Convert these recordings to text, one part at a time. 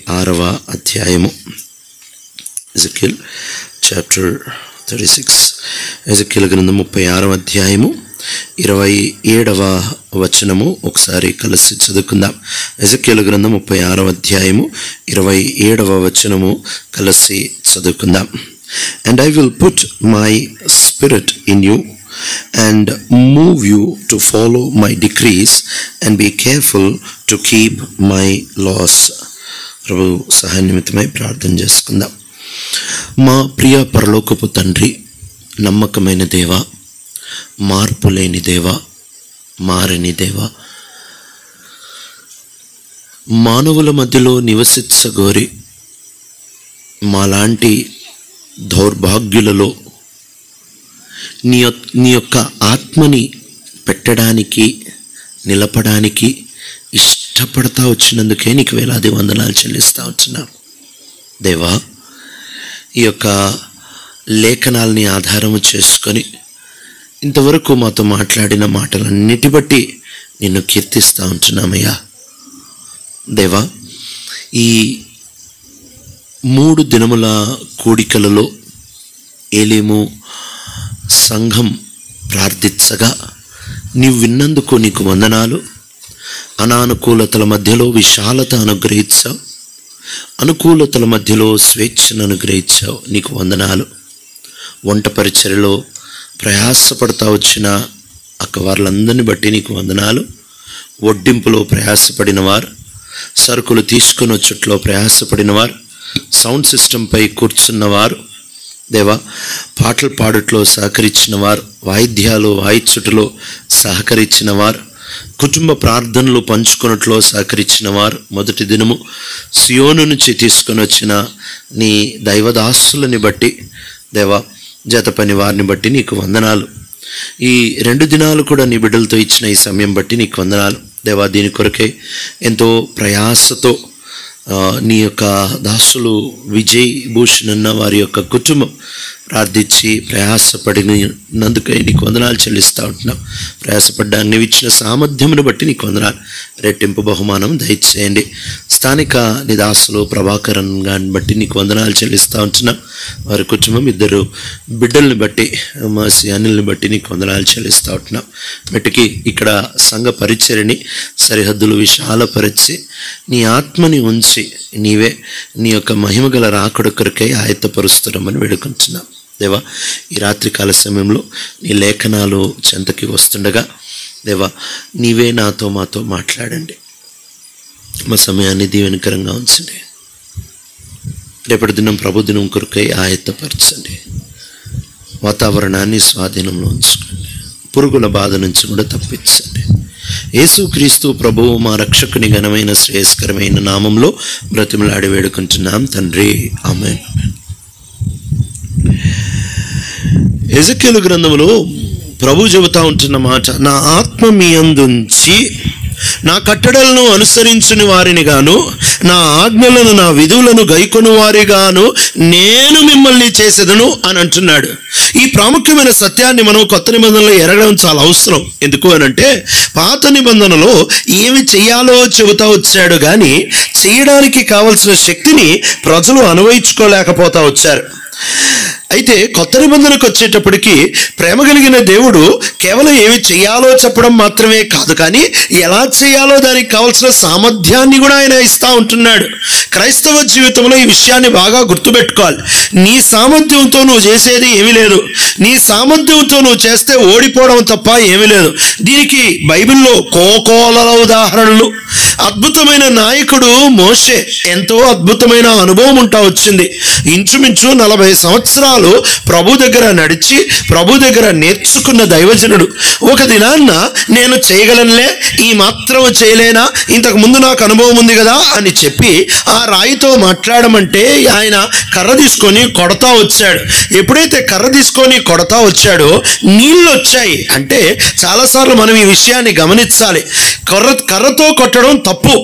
36వ అధ్యాయము. Ezekiel chapter 36. Ezekiel గ్రంథం 36వ అధ్యాయము 27వ వచనము ఒకసారి కలిసి చదువుకుందాం. ఎజెకియల్ గ్రంథం 36వ అధ్యాయము 27వ వచనము కలిసి చదువుకుందాం. And I will put my spirit in you and move you to follow my decrees and be careful to keep my laws. ప్రభు సహాయ నిమిత్తమై ప్రార్థన చేసుకుందాం. మా ప్రియ పరలోకపు తండ్రి, నమ్మకమైన దేవ, మార్పు లేని దేవ, మారని దేవ, మానవుల మధ్యలో నివసించగోరి మాలాంటి దౌర్భాగ్యులలో నీ యొక్క ఆత్మని పెట్టడానికి, నిలపడానికి ఇష్టపడతా వచ్చినందుకే నీకు వేలాది వందనాలు చెల్లిస్తూ వచ్చినాం దేవా. ఈ యొక్క లేఖనాలని ఆధారము చేసుకొని ఇంతవరకు మాతో మాట్లాడిన మాటలన్నిటి బట్టి నిన్ను కీర్తిస్తూ ఉంటున్నామయ్యా దేవా. ఈ 3 దినముల కూడికలలో ఏలీము సంఘం ప్రార్థించగా నీవు విన్నందుకు నీకు వందనాలు. అనానుకూలతల మధ్యలో విశాలత అనుగ్రహించావు, అనుకూలతల మధ్యలో స్వేచ్ఛను అనుగ్రహించావు, నీకు వందనాలు. వంట పరిచర్యలో ప్రయాసపడతా వచ్చిన అక్కవార్లందరినీ బట్టి నీకు వందనాలు. వడ్డింపులో ప్రయాసపడిన వారు, సరుకులు తీసుకొని వచ్చుట్లో ప్రయాసపడిన వారు, సౌండ్ సిస్టంపై కూర్చున్నవారు దేవా, పాటలు పాడుట్లో సహకరించిన వారు, వాయిద్యాలు వాయిచ్చుటలో సహకరించిన వారు, కుటుంబ ప్రార్థనలు పంచుకున్నట్లో సహకరించిన వారు, మొదటి దినము సియోను నుంచి తీసుకొని వచ్చిన నీ దైవదాసులని బట్టి దేవా, జత పని వారిని బట్టి నీకు వందనాలు. ఈ 2 దినాలు కూడా నీ బిడ్డలతో ఇచ్చిన ఈ సమయం బట్టి నీకు వందనాలు దేవా. దీని కొరకే ఎంతో ప్రయాసతో నీ యొక్క దాసులు విజయ్ భూషణ్ అన్న వారి యొక్క కుటుంబం ప్రార్థించి ప్రయాసపడినందుకై నీకు వందనాలు చెల్లిస్తూ ఉంటున్నాం. ప్రయాసపడ్డానికి నీవు ఇచ్చిన సామర్థ్యమును బట్టి నీకు వందనాలు. రెట్టింపు బహుమానం దయచేయండి. స్థానిక నిదాసులు ప్రభాకరన్ గారిని బట్టి నీకు వందనాలు చెల్లిస్తూ ఉంటున్నాం. వారి కుటుంబం 2 బిడ్డల్ని బట్టి, మాసి అనిల్ని బట్టి నీకు వందనాలు చెల్లిస్తూ ఉంటున్నాం. మెట్టుకి ఇక్కడ సంఘ పరిచర్ని సరిహద్దులు విశాలపరిచి నీ ఆత్మని ఉంచి నీవే నీ యొక్క మహిమగల రాకడ కొరకై ఆయత్తపరుస్తున్నామని వేడుకుంటున్నాం దేవా. ఈ రాత్రికాల సమయంలో నీ లేఖనాలు చెంతకి వస్తుండగా దేవా, నీవే నాతో మాతో మాట్లాడండి. మా సమయాన్ని దీవెనకరంగా ఉంచండి. రేపటి దినం ప్రభుదినం కొరకై ఆయత్తపరచండి. వాతావరణాన్ని స్వాధీనంలో ఉంచుకోండి. పురుగుల బాధ నుంచి కూడా తప్పించండి. యేసుక్రీస్తు ప్రభువు మా రక్షకుని ఘనమైన శ్రేయస్కరమైన నామంలో బ్రతిమలాడి వేడుకుంటున్నాం తండ్రి, ఆమేన్. ఎజెకియలు గ్రంథంలో ప్రభు చెబుతా ఉంటున్న మాట, నా ఆత్మ మీ అందుంచి నా కట్టడలను అనుసరించుని వారిని గాను, నా ఆజ్ఞలను నా విధులను గైకొను వారిగాను నేను మిమ్మల్ని చేసేదను అని అంటున్నాడు. ఈ ప్రాముఖ్యమైన సత్యాన్ని మనం కొత్త నిబంధనలో ఎరగడం చాలా అవసరం. ఎందుకు అనంటే పాత నిబంధనలో ఏమి చెయ్యాలో చెబుతా వచ్చాడు, కానీ చేయడానికి కావలసిన శక్తిని ప్రజలు అనుభవించుకోలేకపోతా వచ్చారు. అయితే కొత్త నిబంధనకు వచ్చేటప్పటికి ప్రేమ కలిగిన దేవుడు కేవలం ఏమి చేయాలో చెప్పడం మాత్రమే కాదు, కానీ ఎలా చేయాలో దానికి కావాల్సిన సామర్థ్యాన్ని కూడా ఆయన ఇస్తూ ఉంటున్నాడు. క్రైస్తవ జీవితంలో ఈ విషయాన్ని బాగా గుర్తుపెట్టుకోవాలి. నీ సామర్థ్యంతో నువ్వు చేసేది ఏమీ లేదు. నీ సామర్థ్యంతో నువ్వు చేస్తే ఓడిపోవడం తప్ప ఏమీ లేదు. దీనికి బైబిల్లో కోకోల ఉదాహరణలు. అద్భుతమైన నాయకుడు మోషే, ఎంతో అద్భుతమైన అనుభవం ఉంటా వచ్చింది. ఇంచుమించు 40 సంవత్సరాలు ప్రభు దగ్గర నడిచి ప్రభు దగ్గర నేర్చుకున్న దైవజనుడు ఒక దినాన్న నేను చేయగలనులే, ఈ మాత్రం చేయలేనా, ఇంతకు ముందు నాకు అనుభవం ఉంది కదా అని చెప్పి ఆ రాయితో మాట్లాడమంటే ఆయన కర్ర తీసుకొని కొడతా వచ్చాడు. ఎప్పుడైతే కర్ర తీసుకొని కొడతా వచ్చాడో నీళ్ళు వచ్చాయి. అంటే చాలాసార్లు మనం ఈ విషయాన్ని గమనించాలి. కర్రతో కొట్టడం తప్పు,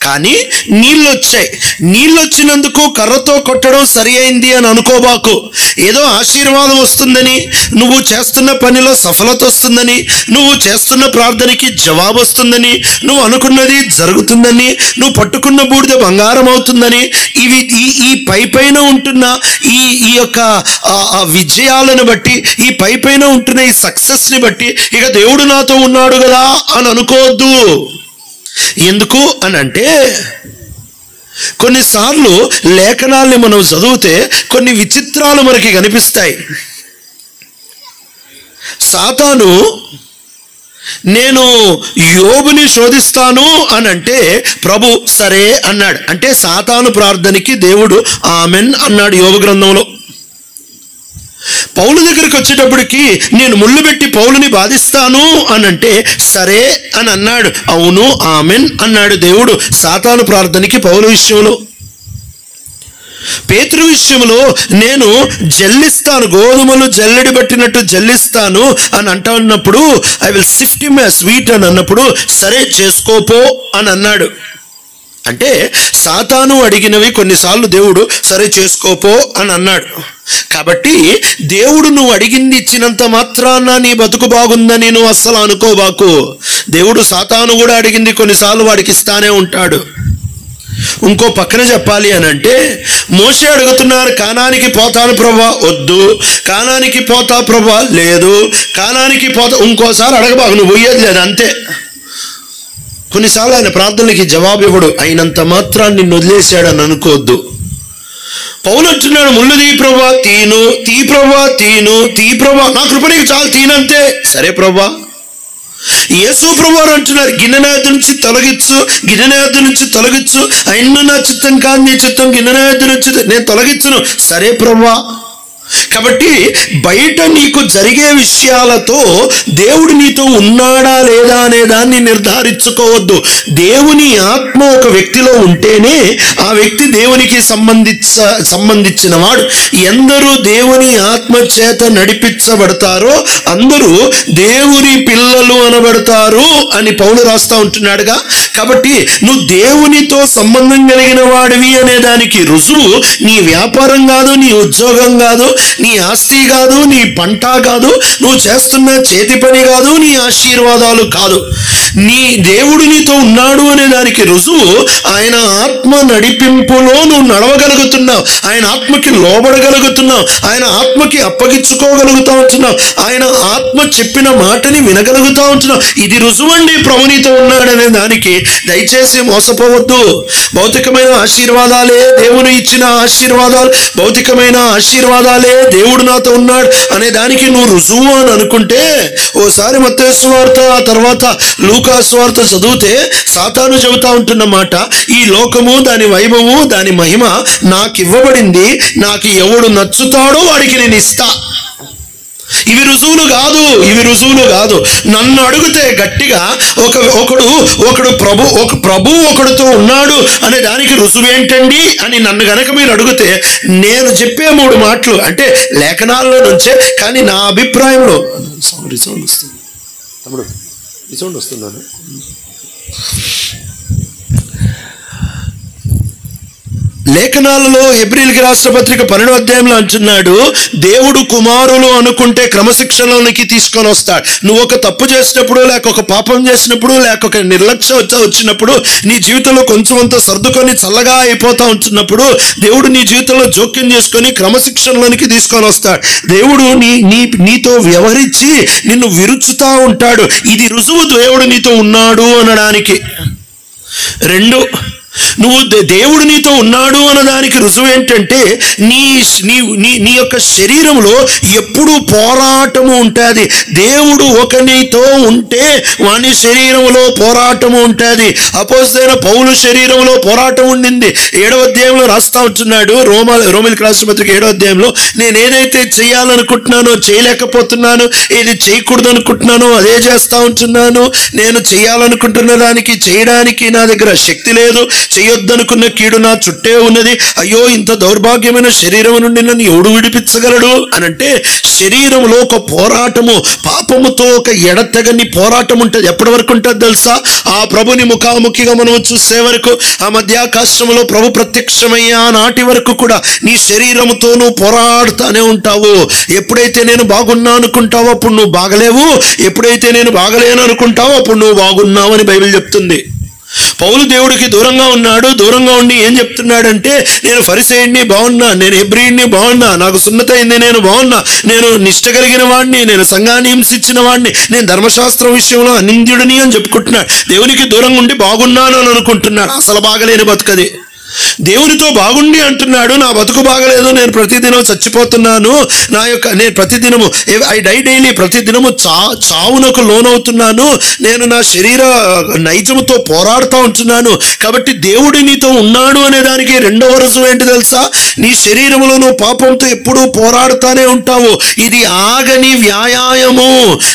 కానీ నీళ్ళు వచ్చాయి. నీళ్ళు వచ్చినందుకు కర్రతో కొట్టడం సరి అయింది అని అనుకోబాకు. ఏదో ఆశీర్వాదం వస్తుందని, నువ్వు చేస్తున్న పనిలో సఫలత వస్తుందని, నువ్వు చేస్తున్న ప్రార్థనకి జవాబు వస్తుందని, నువ్వు అనుకున్నది జరుగుతుందని, నువ్వు పట్టుకున్న బూడిద బంగారం అవుతుందని, ఇవి ఈ పైన ఉంటున్న ఈ యొక్క విజయాలను బట్టి, ఈ పైన ఉంటున్న ఈ సక్సెస్ని బట్టి ఇక దేవుడు నాతో ఉన్నాడు కదా అని అనుకోవద్దు. ఎందుకు అని అంటే, కొన్నిసార్లు లేఖనాల్ని మనం చదివితే కొన్ని విచిత్రాలు మనకి కనిపిస్తాయి. సాతాను నేను యోబుని శోధిస్తాను అని అంటే ప్రభు సరే అన్నాడు. అంటే సాతాను ప్రార్థనకి దేవుడు ఆమెన్ అన్నాడు యోబు గ్రంథంలో. పౌలు దగ్గరికి వచ్చేటప్పటికి నేను ముళ్ళు పెట్టి పౌలుని బాధిస్తాను అని అంటే సరే అని అన్నాడు. అవును ఆమెన్ అన్నాడు దేవుడు సాతాను ప్రార్థనకి పౌలు విషయంలో. పేతురు విషయంలో నేను జల్లిస్తాను, గోధుమలు జల్లెడి పట్టినట్టు జల్లిస్తాను అని అంటున్నప్పుడు I will sift him as wheat అని అన్నప్పుడు సరే చేసుకోపో అని అన్నాడు. అంటే సాతాను అడిగినవి కొన్నిసార్లు దేవుడు సరే చేసుకోపో అని అన్నాడు. కాబట్టి దేవుడు నువ్వు అడిగింది ఇచ్చినంత మాత్రాన నీ బతుకు బాగుందని నువ్వు అస్సలు అనుకోబాకు. దేవుడు సాతాను కూడా అడిగింది కొన్నిసార్లు వాడికి ఇస్తానే ఉంటాడు. ఇంకో పక్కన చెప్పాలి అని అంటే, మోషే అడుగుతున్నారు కానానికి పోతాను ప్రభా, వద్దు. కానానికి పోతా ప్రభా, లేదు. కానానికి పోతా, ఇంకోసారి అడగబాకు, నువ్వు పోయేది లేదు అంతే. కొన్నిసార్లు ఆయన ప్రార్థనలకి జవాబు ఇవ్వడు, అయినంత మాత్రాన్ని నిన్ను వదిలేశాడని అనుకోవద్దు. పౌలు అంటున్నాడు ముళ్ళు తీ ప్రభా, తీ ప్రభా, నా కృప నీకు చాలు, తీనంతే. సరే ప్రభా. యేసు ప్రభువారు అంటున్నారు గిన్నె యొద్ద నుంచి తొలగించు, అయిన నా చిత్తం కాదు నీ చిత్తం, గిన్నె యొద్ద నుంచి నేను తొలగించును. సరే ప్రభా. కాబట్టి బయట నీకు జరిగే విషయాలతో దేవుడు నీతో ఉన్నాడా లేదా అనే దాన్ని నిర్ధారించుకోవద్దు. దేవుని ఆత్మ ఒక వ్యక్తిలో ఉంటేనే ఆ వ్యక్తి దేవునికి సంబంధించిన వాడు. ఎందరూ దేవుని ఆత్మ చేత నడిపించబడతారో అందరూ దేవుని పిల్లలు అనబడతారు అని పౌలు రాస్తా ఉంటున్నాడుగా. కాబట్టి నువ్వు దేవునితో సంబంధం కలిగిన వాడివి అనే దానికి రుజువు నీ వ్యాపారం కాదు, నీ ఉద్యోగం కాదు, నీ ఆస్తి కాదు, నీ పంట కాదు, నువ్వు చేస్తున్న చేతి పని కాదు, నీ ఆశీర్వాదాలు కాదు. నీ దేవుడు నీతో ఉన్నాడు అనే దానికి రుజువు ఆయన ఆత్మ నడిపింపులో నువ్వు నడవగలుగుతున్నావు, ఆయన ఆత్మకి లోబడగలుగుతున్నావు, ఆయన ఆత్మకి అప్పగించుకోగలుగుతా ఉంటున్నావు, ఆయన ఆత్మ చెప్పిన మాటని వినగలుగుతా ఉంటున్నావు. ఇది రుజువండి ప్రభు నీతో ఉన్నాడనే దానికి. దయచేసి మోసపోవద్దు. భౌతికమైన ఆశీర్వాదాలే దేవుని ఇచ్చిన ఆశీర్వాదాలు, భౌతికమైన ఆశీర్వాదాలే దేవుడు నాతో ఉన్నాడు అనే దానికి నువ్వు రుజువు అని అనుకుంటే, ఓసారి మత్తయి సువార్త ఆ తర్వాత లూకా సువార్త చదివితే సాతాను చెబుతా ఉంటున్న మాట, ఈ లోకము దాని వైభవము దాని మహిమ నాకు ఇవ్వబడింది, నాకు ఎవడు నచ్చుతాడో వాడికి నేను ఇస్తా. ఇవి రుజువులు కాదు. నన్ను అడిగితే గట్టిగా ఒకడు ప్రభు ఒకడితో ఉన్నాడు అనే దానికి రుజువు ఏంటండి అని నన్ను గనక మీరు అడిగితే నేను చెప్పే 3 మాటలు అంటే లేఖనాల్లో నుంచే. కానీ నా అభిప్రాయంలో సౌండ్ వస్తుంది తమ్ముడు, ఈ సౌండ్ వస్తున్నాను. లేఖనాలలో హెబ్రీయులకు రాసిన పత్రిక 12వ అధ్యాయంలో అంటున్నాడు, దేవుడు కుమారులు అనుకుంటే క్రమశిక్షణలోనికి తీసుకొని వస్తాడు. నువ్వు ఒక తప్పు చేసినప్పుడు, లేక ఒక పాపం చేసినప్పుడు, లేక ఒక నిర్లక్ష్యం వచ్చినప్పుడు, నీ జీవితంలో కొంచెం అంత సర్దుకొని చల్లగా అయిపోతా ఉంటున్నప్పుడు దేవుడు నీ జీవితంలో జోక్యం చేసుకొని క్రమశిక్షణలోనికి తీసుకొని వస్తాడు. దేవుడు నీతో వ్యవహరించి నిన్ను విరుచుతా ఉంటాడు. ఇది రుజువు దేవుడు నీతో ఉన్నాడు అనడానికి. 2, నువ్వు దేవుడు నీతో ఉన్నాడు అన్నదానికి రుజువు ఏంటంటే నీ యొక్క శరీరంలో ఎప్పుడు పోరాటము ఉంటుంది. దేవుడు ఒకనితో ఉంటే వాని శరీరంలో పోరాటము ఉంటుంది. అపోస్తలుడైన పౌలు శరీరంలో పోరాటం ఉండింది. 7వ అధ్యాయంలో రాస్తా ఉంటున్నాడు, రోమీయులకు రాసిన పత్రిక 7వ అధ్యాయంలో, నేను ఏదైతే చేయాలనుకుంటున్నానో చేయలేకపోతున్నాను, ఏది చేయకూడదు అనుకుంటున్నానో అదే చేస్తా ఉంటున్నాను, నేను చేయాలనుకుంటున్న దానికి చేయడానికి నా దగ్గర శక్తి లేదు, చేయొద్దనుకున్న కీడు నా చుట్టే ఉన్నది, అయ్యో ఇంత దౌర్భాగ్యమైన శరీరం నుండి నన్ను ఎవడు విడిపించగలడు అని అంటే, శరీరంలో ఒక పోరాటము, పాపముతో ఒక ఎడతెగని పోరాటం ఉంటుంది. ఎప్పటి వరకు ఉంటుంది తెలుసా? ఆ ప్రభుని ముఖాముఖిగా మనం చూసే వరకు, ఆ మధ్యాకాశంలో ప్రభు ప్రత్యక్షమయ్యే నాటి వరకు కూడా నీ శరీరముతో నువ్వు పోరాడుతానే ఉంటావు. ఎప్పుడైతే నేను బాగున్నా అనుకుంటావో అప్పుడు నువ్వు బాగలేవు, ఎప్పుడైతే నేను బాగలేను అనుకుంటావో అప్పుడు నువ్వు బాగున్నావు అని బైబిల్ చెప్తుంది. పౌలు దేవుడికి దూరంగా ఉన్నాడు. దూరంగా ఉండి ఏం చెప్తున్నాడంటే, నేను ఫరిసేయుడిని బాగున్నా, నేను హెబ్రీయుడిని బాగున్నా, నాకు సున్నత అయింది, నేను బాగున్నా, నేను నిష్ట కలిగిన వాడిని, నేను సంఘాన్ని హింసించిన వాడిని, నేను ధర్మశాస్త్రం విషయంలో అనింద్యుడిని అని చెప్పుకుంటున్నాడు. దేవునికి దూరంగా ఉండి బాగున్నాను అని అనుకుంటున్నాడు. అసలు బాగలేని బతుకది. దేవునితో బాగుండి అంటున్నాడు, నా బతుకు బాగలేదు, నేను ప్రతిదినం చచ్చిపోతున్నాను, నేను ప్రతిదినము ఐ డై డైలీ, ప్రతిదినము చావునకు లోనవుతున్నాను, నేను నా శరీర నైజముతో పోరాడుతూ ఉంటున్నాను. కాబట్టి దేవుడి నీతో ఉన్నాడు అనే దానికి రెండవ రుజువు ఏంటి తెలుసా? నీ శరీరంలో నువ్వు పాపంతో ఎప్పుడూ పోరాడుతూనే ఉంటావు. ఇది ఆగని వ్యాయామము.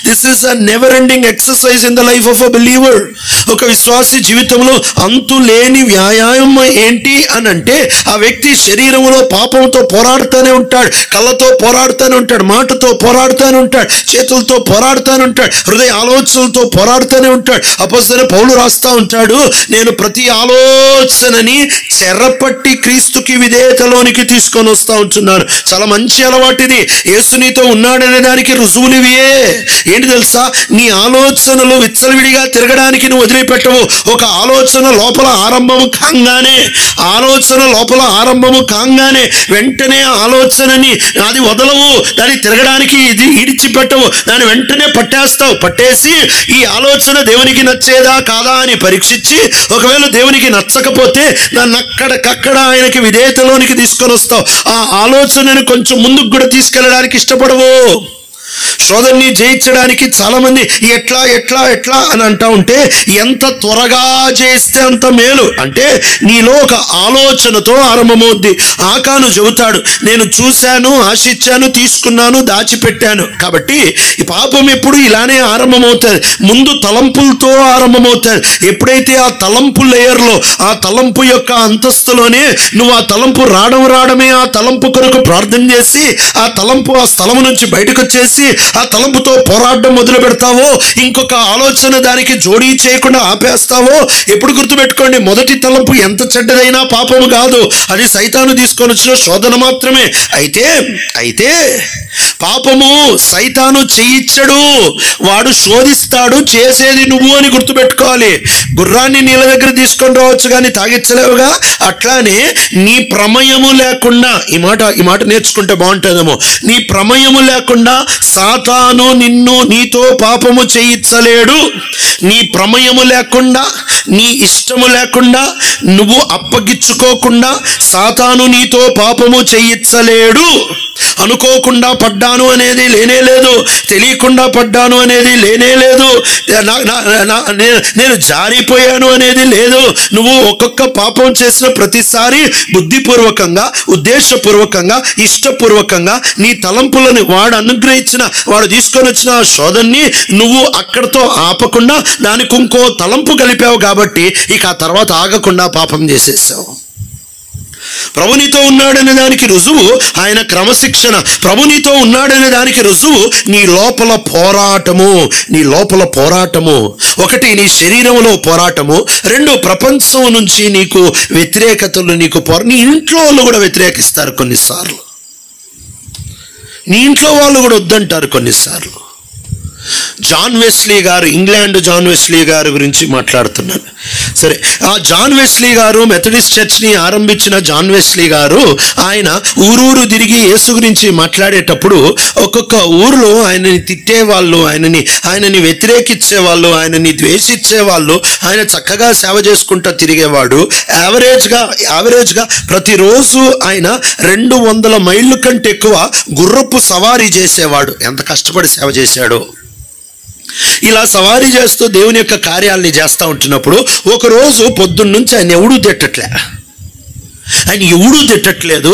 This is a never ending exercise in the life of a believer. ఒక విశ్వాసి జీవితంలో అంతు లేని వ్యాయామం ఏంటి అని అంటే, ఆ వ్యక్తి శరీరంలో పాపంతో పోరాడుతూనే ఉంటాడు, కళ్ళతో పోరాడుతూనే ఉంటాడు, మాటతో పోరాడుతూనే ఉంటాడు, చేతులతో పోరాడుతూనే ఉంటాడు, హృదయ ఆలోచనలతో పోరాడుతూనే ఉంటాడు. అపోస్తలుడైన పౌలు రాస్తా ఉంటాడు, నేను ప్రతి ఆలోచనని చెరపట్టి క్రీస్తుకి విధేయతలోనికి తీసుకొని వస్తూ ఉంటున్నాను. చాలా మంచి అలవాటిది. యేసు నీతో ఉన్నాడనే దానికి రుజువులు ఇవే. ఏంటి తెలుసా? నీ ఆలోచనలు విచ్చలవిడిగా తిరగడానికి నువ్వు వదిలిపెట్టవు. ఒక ఆలోచన లోపల ఆరంభము కాంగానే వెంటనే ఆలోచనని అది వదలవు, దాన్ని తిరగడానికి ఇది ఈడిచిపెట్టవు, దాన్ని వెంటనే పట్టేసి ఈ ఆలోచన దేవునికి నచ్చేదా కాదా అని పరీక్షించి, ఒకవేళ దేవునికి నచ్చకపోతే దాన్ని అక్కడికక్కడ ఆయనకి విధేయతలోనికి తీసుకొని వస్తావు. ఆ ఆలోచనను కొంచెం ముందుకు కూడా తీసుకెళ్ళడానికి ఇష్టపడవు. శోధనని జయించడానికి చాలా మంది ఎట్లా ఎట్లా ఎట్లా అని అంటా ఉంటే, ఎంత త్వరగా చేస్తే అంత మేలు. అంటే నీలో ఒక ఆలోచనతో ఆరంభమవుద్ది. ఆకాను చెబుతాడు, నేను చూశాను, ఆశించాను, తీసుకున్నాను, దాచిపెట్టాను. కాబట్టి ఈ పాపం ఎప్పుడు ఇలానే ఆరంభమవుతుంది. ముందు తలంపులతో ఆరంభమవుతుంది. ఎప్పుడైతే ఆ తలంపు లేయర్లో, ఆ తలంపు యొక్క అంతస్తులోనే నువ్వు ఆ తలంపు రావడమే ఆ తలంపు కొరకు ప్రార్థన చేసి, ఆ తలంపు ఆ స్థలం నుంచి బయటకు వచ్చేసి ఆ తలంపుతో పోరాడడం మొదలు పెడతావో, ఇంకొక ఆలోచన దానికి జోడీ చేయకుండా ఆపేస్తావో, ఎప్పుడు గుర్తుపెట్టుకోండి, మొదటి తలంపు ఎంత చెడ్డదైనా పాపము కాదు, అది సైతాను తీసుకొని వచ్చిన శోధన మాత్రమే. అయితే పాపము సైతాను చేయించడు, వాడు శోధిస్తాడు, చేసేది నువ్వు అని గుర్తుపెట్టుకోవాలి. గుర్రాన్ని నీళ్ళ దగ్గర తీసుకొని రావచ్చు కానీ తాగించలేవుగా. అట్లానే నీ ప్రమేయము లేకుండా, ఈ మాట నేర్చుకుంటే బాగుంటుందేమో, నీ ప్రమేయము లేకుండా సాతాను నీతో పాపము చేయించలేడు. నీ ప్రమేయము లేకుండా, నీ ఇష్టము లేకుండా, నువ్వు అప్పగించుకోకుండా సాతాను నీతో పాపము చేయించలేడు. అనుకోకుండా పడ్డాను అనేది లేనే లేదు, తెలియకుండా పడ్డాను అనేది లేనే లేదు, నేను జారిపోయాను అనేది లేదు. నువ్వు ఒక్కొక్క పాపం చేసిన ప్రతిసారి బుద్ధిపూర్వకంగా, ఉద్దేశపూర్వకంగా, ఇష్టపూర్వకంగా నీ తలంపులను వాడు తీసుకొని వచ్చిన శోధనని నువ్వు అక్కడితో ఆపకుండా దానికి ఇంకో తలంపు కలిపావు. కాబట్టి ఇక ఆ తర్వాత ఆగకుండా పాపం చేసేసావు. ప్రభునితో ఉన్నాడనే దానికి రుజువు ఆయన క్రమశిక్షణ. ప్రభునితో ఉన్నాడనే దానికి రుజువు నీ లోపల పోరాటము. ఒకటి, నీ శరీరంలో పోరాటము. రెండు, ప్రపంచం నుంచి నీకు వ్యతిరేకతలు, నీ ఇంట్లో వాళ్ళు కూడా వ్యతిరేకిస్తారు కొన్నిసార్లు, నీ ఇంట్లో వాళ్ళు కూడా వద్దంటారు కొన్నిసార్లు. జాన్ వెస్లీ గారు, ఇంగ్లాండ్ జాన్ వెస్లీ గారి గురించి మాట్లాడుతున్నాను. సరే, ఆ జాన్ వెస్లీ గారు, మెథడిస్ట్ చర్చ్ని ఆరంభించిన జాన్ వెస్లీ గారు, ఆయన ఊరూరు తిరిగి యేసు గురించి మాట్లాడేటప్పుడు ఒక్కొక్క ఊరిలో ఆయనని తిట్టేవాళ్ళు, ఆయనని వ్యతిరేకించేవాళ్ళు, ఆయనని ద్వేషించేవాళ్ళు. ఆయన చక్కగా సేవ చేసుకుంటూ తిరిగేవాడు. యావరేజ్గా ప్రతిరోజు ఆయన 200 మైళ్ళ కంటే ఎక్కువ గుర్రపు సవారీ చేసేవాడు. ఎంత కష్టపడి సేవ చేశాడో. ఇలా సవారీ చేస్తూ దేవుని యొక్క కార్యాలని చేస్తూ ఉంటున్నప్పుడు ఒకరోజు పొద్దున్న నుంచి ఆయన ఎవడూ తిట్టట్లే. ఆయన ఎవడు తిట్టట్లేదు,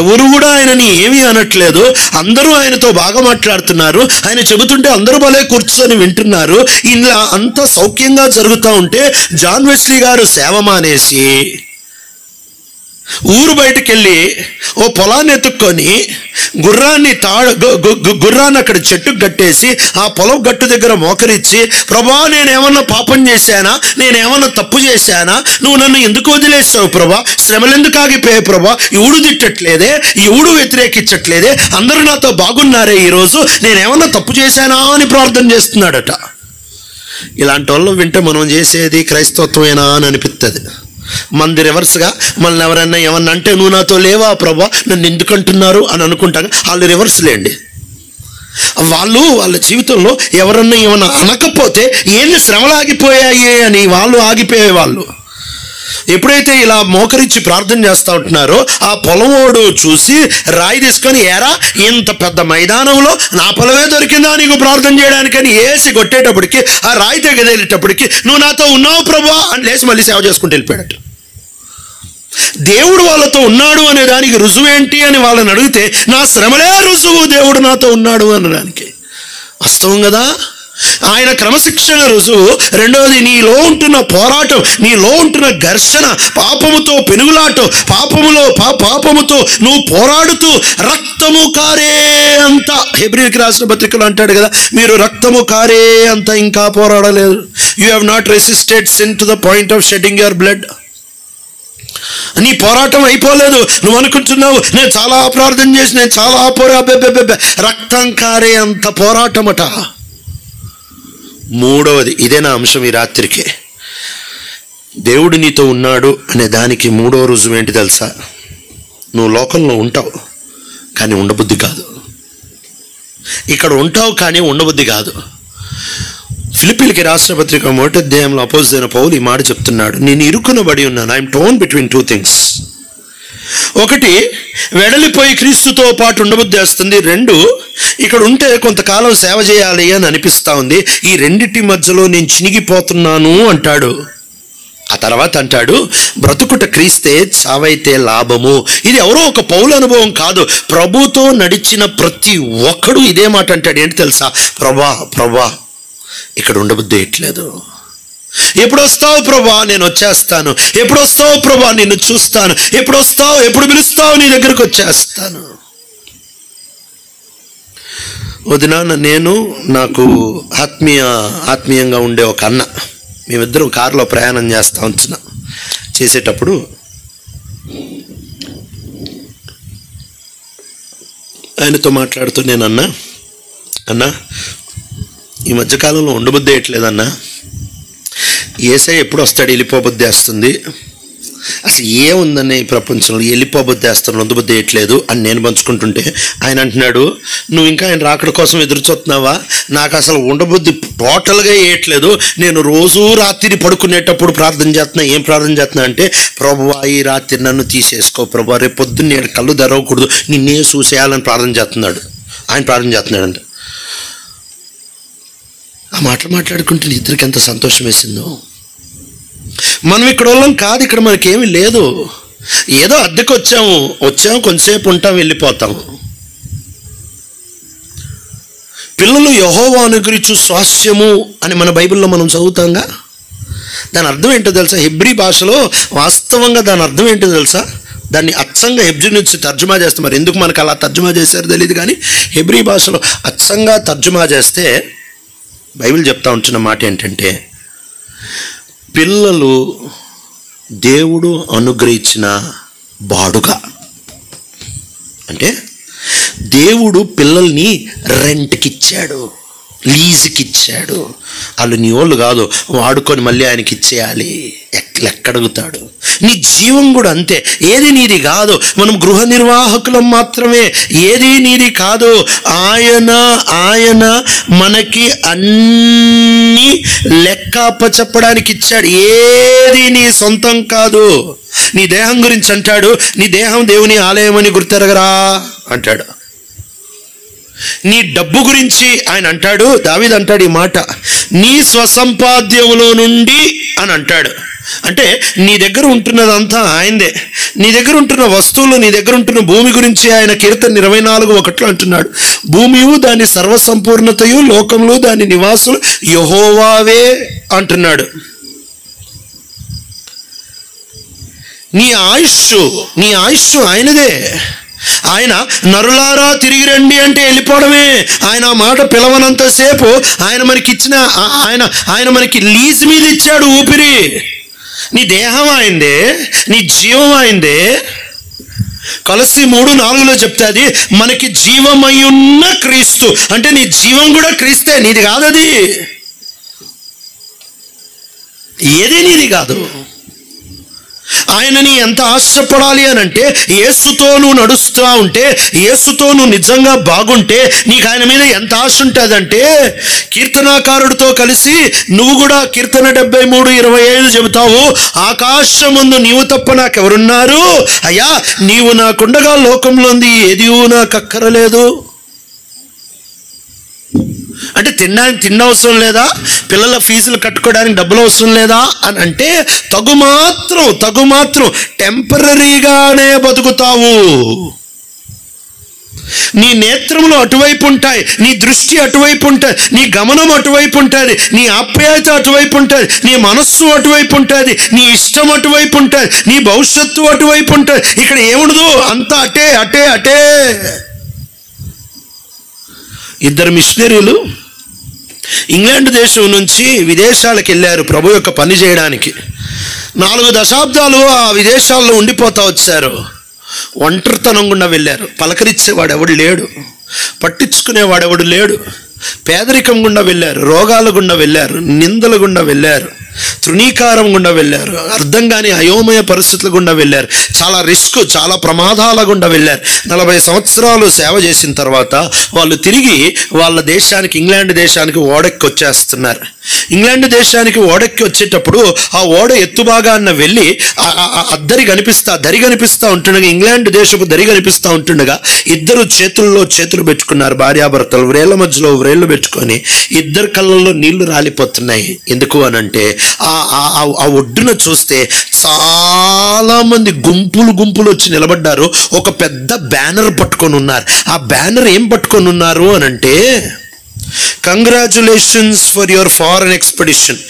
ఎవరు కూడా ఆయనని ఏమీ అనట్లేదు. అందరూ ఆయనతో బాగా మాట్లాడుతున్నారు. ఆయన చెబుతుంటే అందరూ భలే కూర్చొని వింటున్నారు. ఇలా అంతా సౌఖ్యంగా జరుగుతూ ఉంటే జాన్ వెస్లీ గారు సేవ మానేసి ఊరు బయటకెళ్ళి ఓ పొలాన్ని ఎత్తుక్కొని గుర్రాన్ని అక్కడ చెట్టుకు కట్టేసి ఆ పొలం గట్టు దగ్గర మోకరించి, ప్రభా నేనేమన్నా పాపం చేశానా, నేనేమన్నా తప్పు చేశానా, నువ్వు నన్ను ఎందుకు వదిలేసావు ప్రభా, శ్రమలు ఎందుకు ఆగిపోయాయి ప్రభా, ఎవడు తిట్టట్లేదే, ఎవడు వ్యతిరేకించట్లేదే, అందరూ నాతో బాగున్నారే, ఈరోజు నేనేమన్నా తప్పు చేశానా అని ప్రార్థన చేస్తున్నాడట. ఇలాంటి వాళ్ళు వింటే మనం చేసేది క్రైస్తవత్వమేనా అని అనిపిస్తుంది. మనది రివర్స్గా, మనల్ని ఎవరైనా ఏమన్నా అంటే నువ్వు నాతో లేవా ప్రభా, నన్ను ఎందుకు అంటున్నారు అని అనుకుంటాను. వాళ్ళు రివర్స్లేండి. వాళ్ళ జీవితంలో ఎవరన్నా ఏమన్నా అనకపోతే ఏంది శ్రమలు ఆగిపోయాయి అని వాళ్ళు ఆగిపోయేవాళ్ళు. ఎప్పుడైతే ఇలా మోకరించి ప్రార్థన చేస్తూ ఉంటున్నారో ఆ పొలమోడు చూసి రాయి తీసుకొని, ఏరా ఇంత పెద్ద మైదానంలో నా పొలమే దొరికిందా నీకు ప్రార్థన చేయడానికని వేసి కొట్టేటప్పటికి, ఆ రాయి తెగదేలేటప్పటికి, నువ్వు నాతో ఉన్నావు ప్రభా అని లేచి మళ్ళీ సేవ చేసుకుంటూ వెళ్ళిపోయాడు. దేవుడు వాళ్ళతో ఉన్నాడు అనే దానికి రుజువు ఏంటి అని వాళ్ళని అడిగితే, నా శ్రమలే రుజువు దేవుడు నాతో ఉన్నాడు అనడానికి. వాస్తవం కదా. ఆయన క్రమశిక్షణ రుజువు. రెండవది, నీలో ఉంటున్న పోరాటం, నీలో ఉంటున్న ఘర్షణ, పాపముతో పెనుగులాట, పాపముతో నువ్వు పోరాడుతూ రక్తము కారే అంత, హెబ్రీయులకు రాసిన పత్రికలో అంటాడు కదా, మీరు రక్తము కారే అంత ఇంకా పోరాడలేదు. You have not resisted sin to the point of shedding your blood. నీ పోరాటం అయిపోలేదు. నువ్వు అనుకుంటున్నావు నేను చాలా ప్రార్థన చేసి నేను చాలా రక్తం కారే అంత పోరాటమట. మూడవది, ఇదే నా అంశం ఈ రాత్రికి, దేవుడు నీతో ఉన్నాడు అనే దానికి మూడవ రుజువు ఏంటి తెలుసా? నువ్వు లోకంలో ఉంటావు కానీ ఉండబుద్ధి కాదు. ఇక్కడ ఉంటావు కానీ ఉండబుద్ధి కాదు. ఫిలిప్పీలకి రాసిన పత్రిక 1వ అధ్యాయంలో అపోజిట్ పౌలు ఈ మాట చెప్తున్నాడు, నేను ఇరుకునబడి ఉన్నాను. I'm torn between two things. ఒకటి, వెడలిపోయి క్రీస్తుతో పాటు ఉండబుద్ధి వేస్తుంది. రెండు, ఇక్కడ ఉంటే కొంతకాలం సేవ చేయాలి అని అనిపిస్తూ ఉంది. ఈ రెండిటి మధ్యలో నేను చినిగిపోతున్నాను అంటాడు. ఆ తర్వాత అంటాడు, బ్రతుకుట క్రీస్తే చావైతే లాభము. ఇది ఎవరో ఒక పౌలు అనుభవం కాదు, ప్రభుతో నడిచిన ప్రతి ఒక్కడు ఇదే మాట అంటాడు. ఏంటి తెలుసా? ప్రభా ఇక్కడ ఉండబుద్ధి ఎట్లేదు. ఎప్పుడు వస్తావు ప్రభా? నేను వచ్చేస్తాను. ఎప్పుడు వస్తావు ప్రభా? నిన్ను చూస్తాను. ఎప్పుడు వస్తావు? ఎప్పుడు పిలుస్తావు? నీ దగ్గరకు వచ్చేస్తాను. వదినా, నాకు ఆత్మీయంగా ఉండే ఒక అన్న, మేమిద్దరం కారులో ప్రయాణం చేసేటప్పుడు ఆయనతో మాట్లాడుతూ నేను అన్నా ఈ మధ్యకాలంలో ఉండబుద్ధి వేయట్లేదన్నా, ఏసై ఎప్పుడు వస్తాడు? వెళ్ళిపోబుద్ధి వేస్తుంది. అసలు ఏముందని ఈ ప్రపంచంలో వెళ్ళిపోబుద్ధి వేస్తాను, ఉండబుద్ధి వేయట్లేదు అని నేను పంచుకుంటుంటే ఆయన అంటున్నాడు, నువ్వు ఇంకా ఆయన రాకడ కోసం ఎదురు చూస్తున్నావా? నాకు అసలు ఉండబుద్ధి టోటల్గా వేయట్లేదు. నేను రోజు రాత్రి పడుకునేటప్పుడు ప్రార్థన చేస్తున్నా. ఏం ప్రార్థన చేస్తున్నా అంటే, ప్రభువా ఈ రాత్రి నన్ను తీసేసుకో ప్రభువా, రేపు పొద్దున్న నేను కళ్ళు తెరవకూడదు, నిన్నే చూసేయాలని ప్రార్థన చేస్తున్నాడు. ఆయన ప్రార్థన చేస్తున్నాడంట. ఆ మాటలు మాట్లాడుకుంటే ఇద్దరికి ఎంత సంతోషం వేసిందో. మనం ఇక్కడ వాళ్ళం కాదు, ఇక్కడ మనకేమీ లేదు. ఏదో అద్దెకు వచ్చాము, కొంతసేపు ఉంటాం, వెళ్ళిపోతాము. పిల్లలు యెహోవా అనుగ్రహించు స్వాస్యము అని మన బైబిల్లో మనం చదువుతాంగా. దాని అర్థం ఏంటో తెలుసా? హెబ్రీ భాషలో వాస్తవంగా దాని అర్థం ఏంటో తెలుసా? దాన్ని అచ్చంగా హెబ్రీ నుంచి తర్జుమా చేస్తే, మరి ఎందుకు మనకు అలా తర్జుమా చేశారో తెలియదు కానీ హెబ్రీ భాషలో అచ్చంగా తర్జుమా చేస్తే బైబిల్ చెప్తా ఉంటున్న మాట ఏంటంటే, పిల్లలు దేవుడు అనుగ్రహించిన బాడుగా. అంటే దేవుడు పిల్లల్ని రెంట్కి ఇచ్చాడు, లీజుకి ఇచ్చాడు. వాళ్ళు నీ వాళ్ళు కాదు, వాడుకొని మళ్ళీ ఆయనకి ఇచ్చేయాలి. ఎక్కడగుతాడు? నీ జీవం కూడా అంతే. ఏది నీది కాదు. మనం గృహ నిర్వాహకులం మాత్రమే. ఏది నీది కాదు. ఆయన మనకి అన్నీ లెక్క చెప్పడానికి ఇచ్చాడు. ఏది నీ సొంతం కాదు. నీ దేహం గురించి అంటాడు, నీ దేహం దేవుని ఆలయం అని గుర్తెరగరా అంటాడు. నీ డబ్బు గురించి ఆయన అంటాడు, దావీదు అంటాడు ఈ మాట, నీ స్వసంపాద్యములో నుండి అని అంటాడు. అంటే నీ దగ్గర ఉంటున్నదంతా ఆయనదే. నీ దగ్గర ఉంటున్న వస్తువులు, నీ దగ్గర ఉంటున్న భూమి గురించి ఆయన కీర్తన 24:1 అంటున్నాడు, భూమియు దాని సర్వసంపూర్ణతయు, లోకంలో దాని నివాసులు యెహోవావే అంటున్నాడు. నీ ఆయుష్ ఆయనదే. ఆయన నరులారా తిరిగి రండి అంటే వెళ్ళిపోవడమే. ఆయన ఆ మాట పిలవనంతసేపు ఆయన మనకిచ్చిన ఆయన మనకి లీజ్ మీద ఇచ్చాడు ఊపిరి. నీ దేహం ఆయనదే, నీ జీవం ఆయనదే. కొలస్సీ 3:4 చెప్తాది, మనకి జీవమయ్యున్న క్రీస్తు. అంటే నీ జీవం కూడా క్రీస్తే, నీది కాదది. ఏది నీది కాదు. ఆయనని ఎంత ఆశపడాలి అని అంటే, యేసుతో నువ్వు నడుస్తూ ఉంటే, యేసుతో నువ్వు నిజంగా బాగుంటే నీకు ఆయన మీద ఎంత ఆశ ఉంటుందంటే, కీర్తనాకారుడితో కలిసి నువ్వు కూడా కీర్తన 73:25 చెబుతావు, ఆకాశమందు నీవు తప్ప నాకెవరున్నారు అయ్యా, నీవు నాకుండగా లోకంలోంది ఏది నాకు అక్కరలేదు. అంటే తినడానికి తిండి అవసరం లేదా, పిల్లల ఫీజులు కట్టుకోవడానికి డబ్బులు అవసరం లేదా అని అంటే, తగు మాత్రం టెంపరీగానే బతుకుతావు. నీ నేత్రములు అటువైపు ఉంటాయి, నీ దృష్టి అటువైపు ఉంటుంది, నీ గమనం అటువైపు ఉంటుంది, నీ ఆప్యాయత అటువైపు ఉంటుంది, నీ మనస్సు అటువైపు ఉంటుంది, నీ ఇష్టం అటువైపు ఉంటుంది, నీ భవిష్యత్తు అటువైపు ఉంటుంది. ఇక్కడ ఏముండదు, అంతా అటే అటే అటే. ఇద్దరు మిషనరీలు ఇంగ్లాండ్ దేశం నుంచి విదేశాలకు వెళ్ళారు ప్రభు యొక్క పని చేయడానికి. 4 దశాబ్దాలు ఆ విదేశాల్లో ఉండిపోతా వచ్చారు. ఒంటరితనం గుండా వెళ్ళారు. పలకరించేవాడు ఎవడు లేడు, పట్టించుకునేవాడెవడు లేడు. పేదరికం గుండా వెళ్ళారు, రోగాల గుండా వెళ్ళారు, నిందల గుండా వెళ్ళారు, తృణీకారం గుండా వెళ్ళారు, అర్థం కాని అయోమయ పరిస్థితుల గుండా వెళ్ళారు, చాలా రిస్క్, చాలా ప్రమాదాల గుండా వెళ్ళారు. 40 సంవత్సరాలు సేవ చేసిన తర్వాత వాళ్ళు తిరిగి వాళ్ళ దేశానికి, ఇంగ్లాండ్ దేశానికి ఓడెక్కి వచ్చేస్తున్నారు. ఇంగ్లాండ్ దేశానికి ఓడెక్కి వచ్చేటప్పుడు ఆ ఓడ ఎత్తుబాగాన్న వెళ్ళి దరి కనిపిస్తూ ఉంటుండగా, ఇంగ్లాండ్ దేశపు దరి కనిపిస్తూ ఉంటుండగా ఇద్దరు చేతుల్లో చేతులు పెట్టుకున్నారు. భార్యాభర్తలు వ్రేళ్ల మధ్యలో వ్రేళ్లు పెట్టుకొని ఇద్దరు కళ్ళల్లో నీళ్లు రాలిపోతున్నాయి. ఎందుకు అనంటే, ఆ ఒడ్డున చూస్తే చాలా మంది గుంపులు వచ్చి నిలబడ్డారు. ఒక పెద్ద బ్యానర్ పట్టుకొని ఉన్నారు. ఆ బ్యానర్ ఏం పట్టుకొని ఉన్నారు అనంటే, congratulations for your foreign expedition.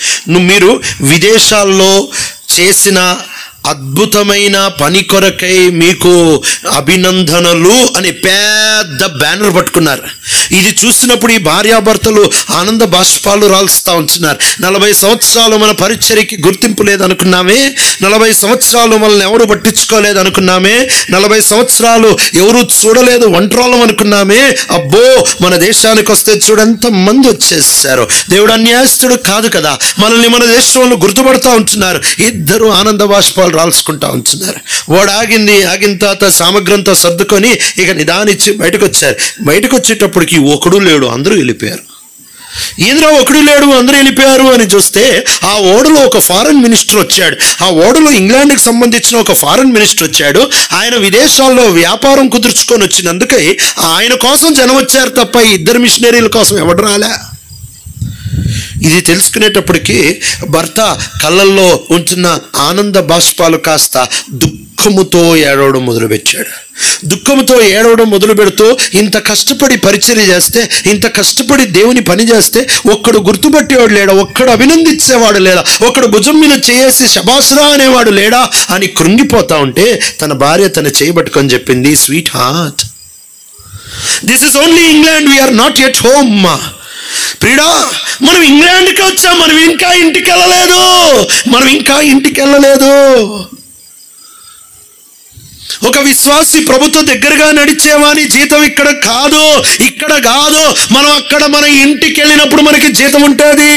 మీరు విదేశాల్లో చేసిన అద్భుతమైన పని కొరకై మీకు అభినందనలు అని పెద్ద బ్యానర్ పట్టుకున్నారు. ఇది చూసినప్పుడు ఈ భార్యాభర్తలు ఆనంద బాష్పాలు రాల్స్తూ ఉంటున్నారు. 40 సంవత్సరాలు మన పరిచర్యకి గుర్తింపు లేదనుకున్నామే, 40 సంవత్సరాలు మనల్ని ఎవరు పట్టించుకోలేదు అనుకున్నామే, 40 సంవత్సరాలు ఎవరు చూడలేదు, ఒంటరోళం అనుకున్నామే. అబ్బో, మన దేశానికి వస్తే చూడంత మంది వచ్చేసారు. దేవుడు అన్యాయస్తుడు కాదు కదా, మనల్ని మన దేశంలో గుర్తుపడతా ఉంటున్నారు. ఇద్దరు ఆనంద బాష్పాలు రాల్చుకుంటా ఉంటున్నారు. వాడు ఆగిన తర్వాత సామగ్రంతో సర్దుకొని ఇక నిదానిచ్చి బయటకు వచ్చారు. బయటకు వచ్చేటప్పటికి ఒకడు లేడు, అందరూ వెళ్ళిపోయారు. ఏంద్రా ఒకడు లేడు అందరూ వెళ్ళిపోయారు అని చూస్తే, ఆ ఓడలో ఒక ఫారెన్ మినిస్టర్ వచ్చాడు. ఆ ఓడలో ఇంగ్లాండ్కి సంబంధించిన ఒక ఫారెన్ మినిస్టర్ వచ్చాడు. ఆయన విదేశాల్లో వ్యాపారం కుదుర్చుకొని వచ్చినందుకై ఆయన కోసం జనం వచ్చారు తప్ప ఇద్దరు మిషనరీల కోసం ఎవడు రాలే. ఇది తెలుసుకునేటప్పటికీ భర్త కళ్ళల్లో ఉంటున్న ఆనంద బాష్పాలు కాస్త దుఃఖముతో ఏడవడం మొదలుపెట్టాడు. దుఃఖంతో ఏడవడం మొదలు పెడుతూ, ఇంత కష్టపడి పరిచర్య చేస్తే, ఇంత కష్టపడి దేవుని పని చేస్తే ఒక్కడు గుర్తుపట్టేవాడు లేడా, ఒక్కడు అభినందించేవాడు లేడా, ఒక్కడు భుజం మీద చేసి శబాసురా అనేవాడు లేడా అని కృంగిపోతా ఉంటే, తన భార్య తన చేయబట్టుకొని చెప్పింది, sweetheart, this is only England, we're not at home. ప్రియుడా, మనం ఇంగ్లాండ్కి వచ్చాం, మనం ఇంకా ఇంటికి వెళ్ళలేదు. ఒక విశ్వాసి ప్రభుత్వ దగ్గరగా నడిచేవాని జీతం ఇక్కడ కాదు. మనం అక్కడ మన ఇంటికి వెళ్ళినప్పుడు మనకి జీతం ఉంటుంది.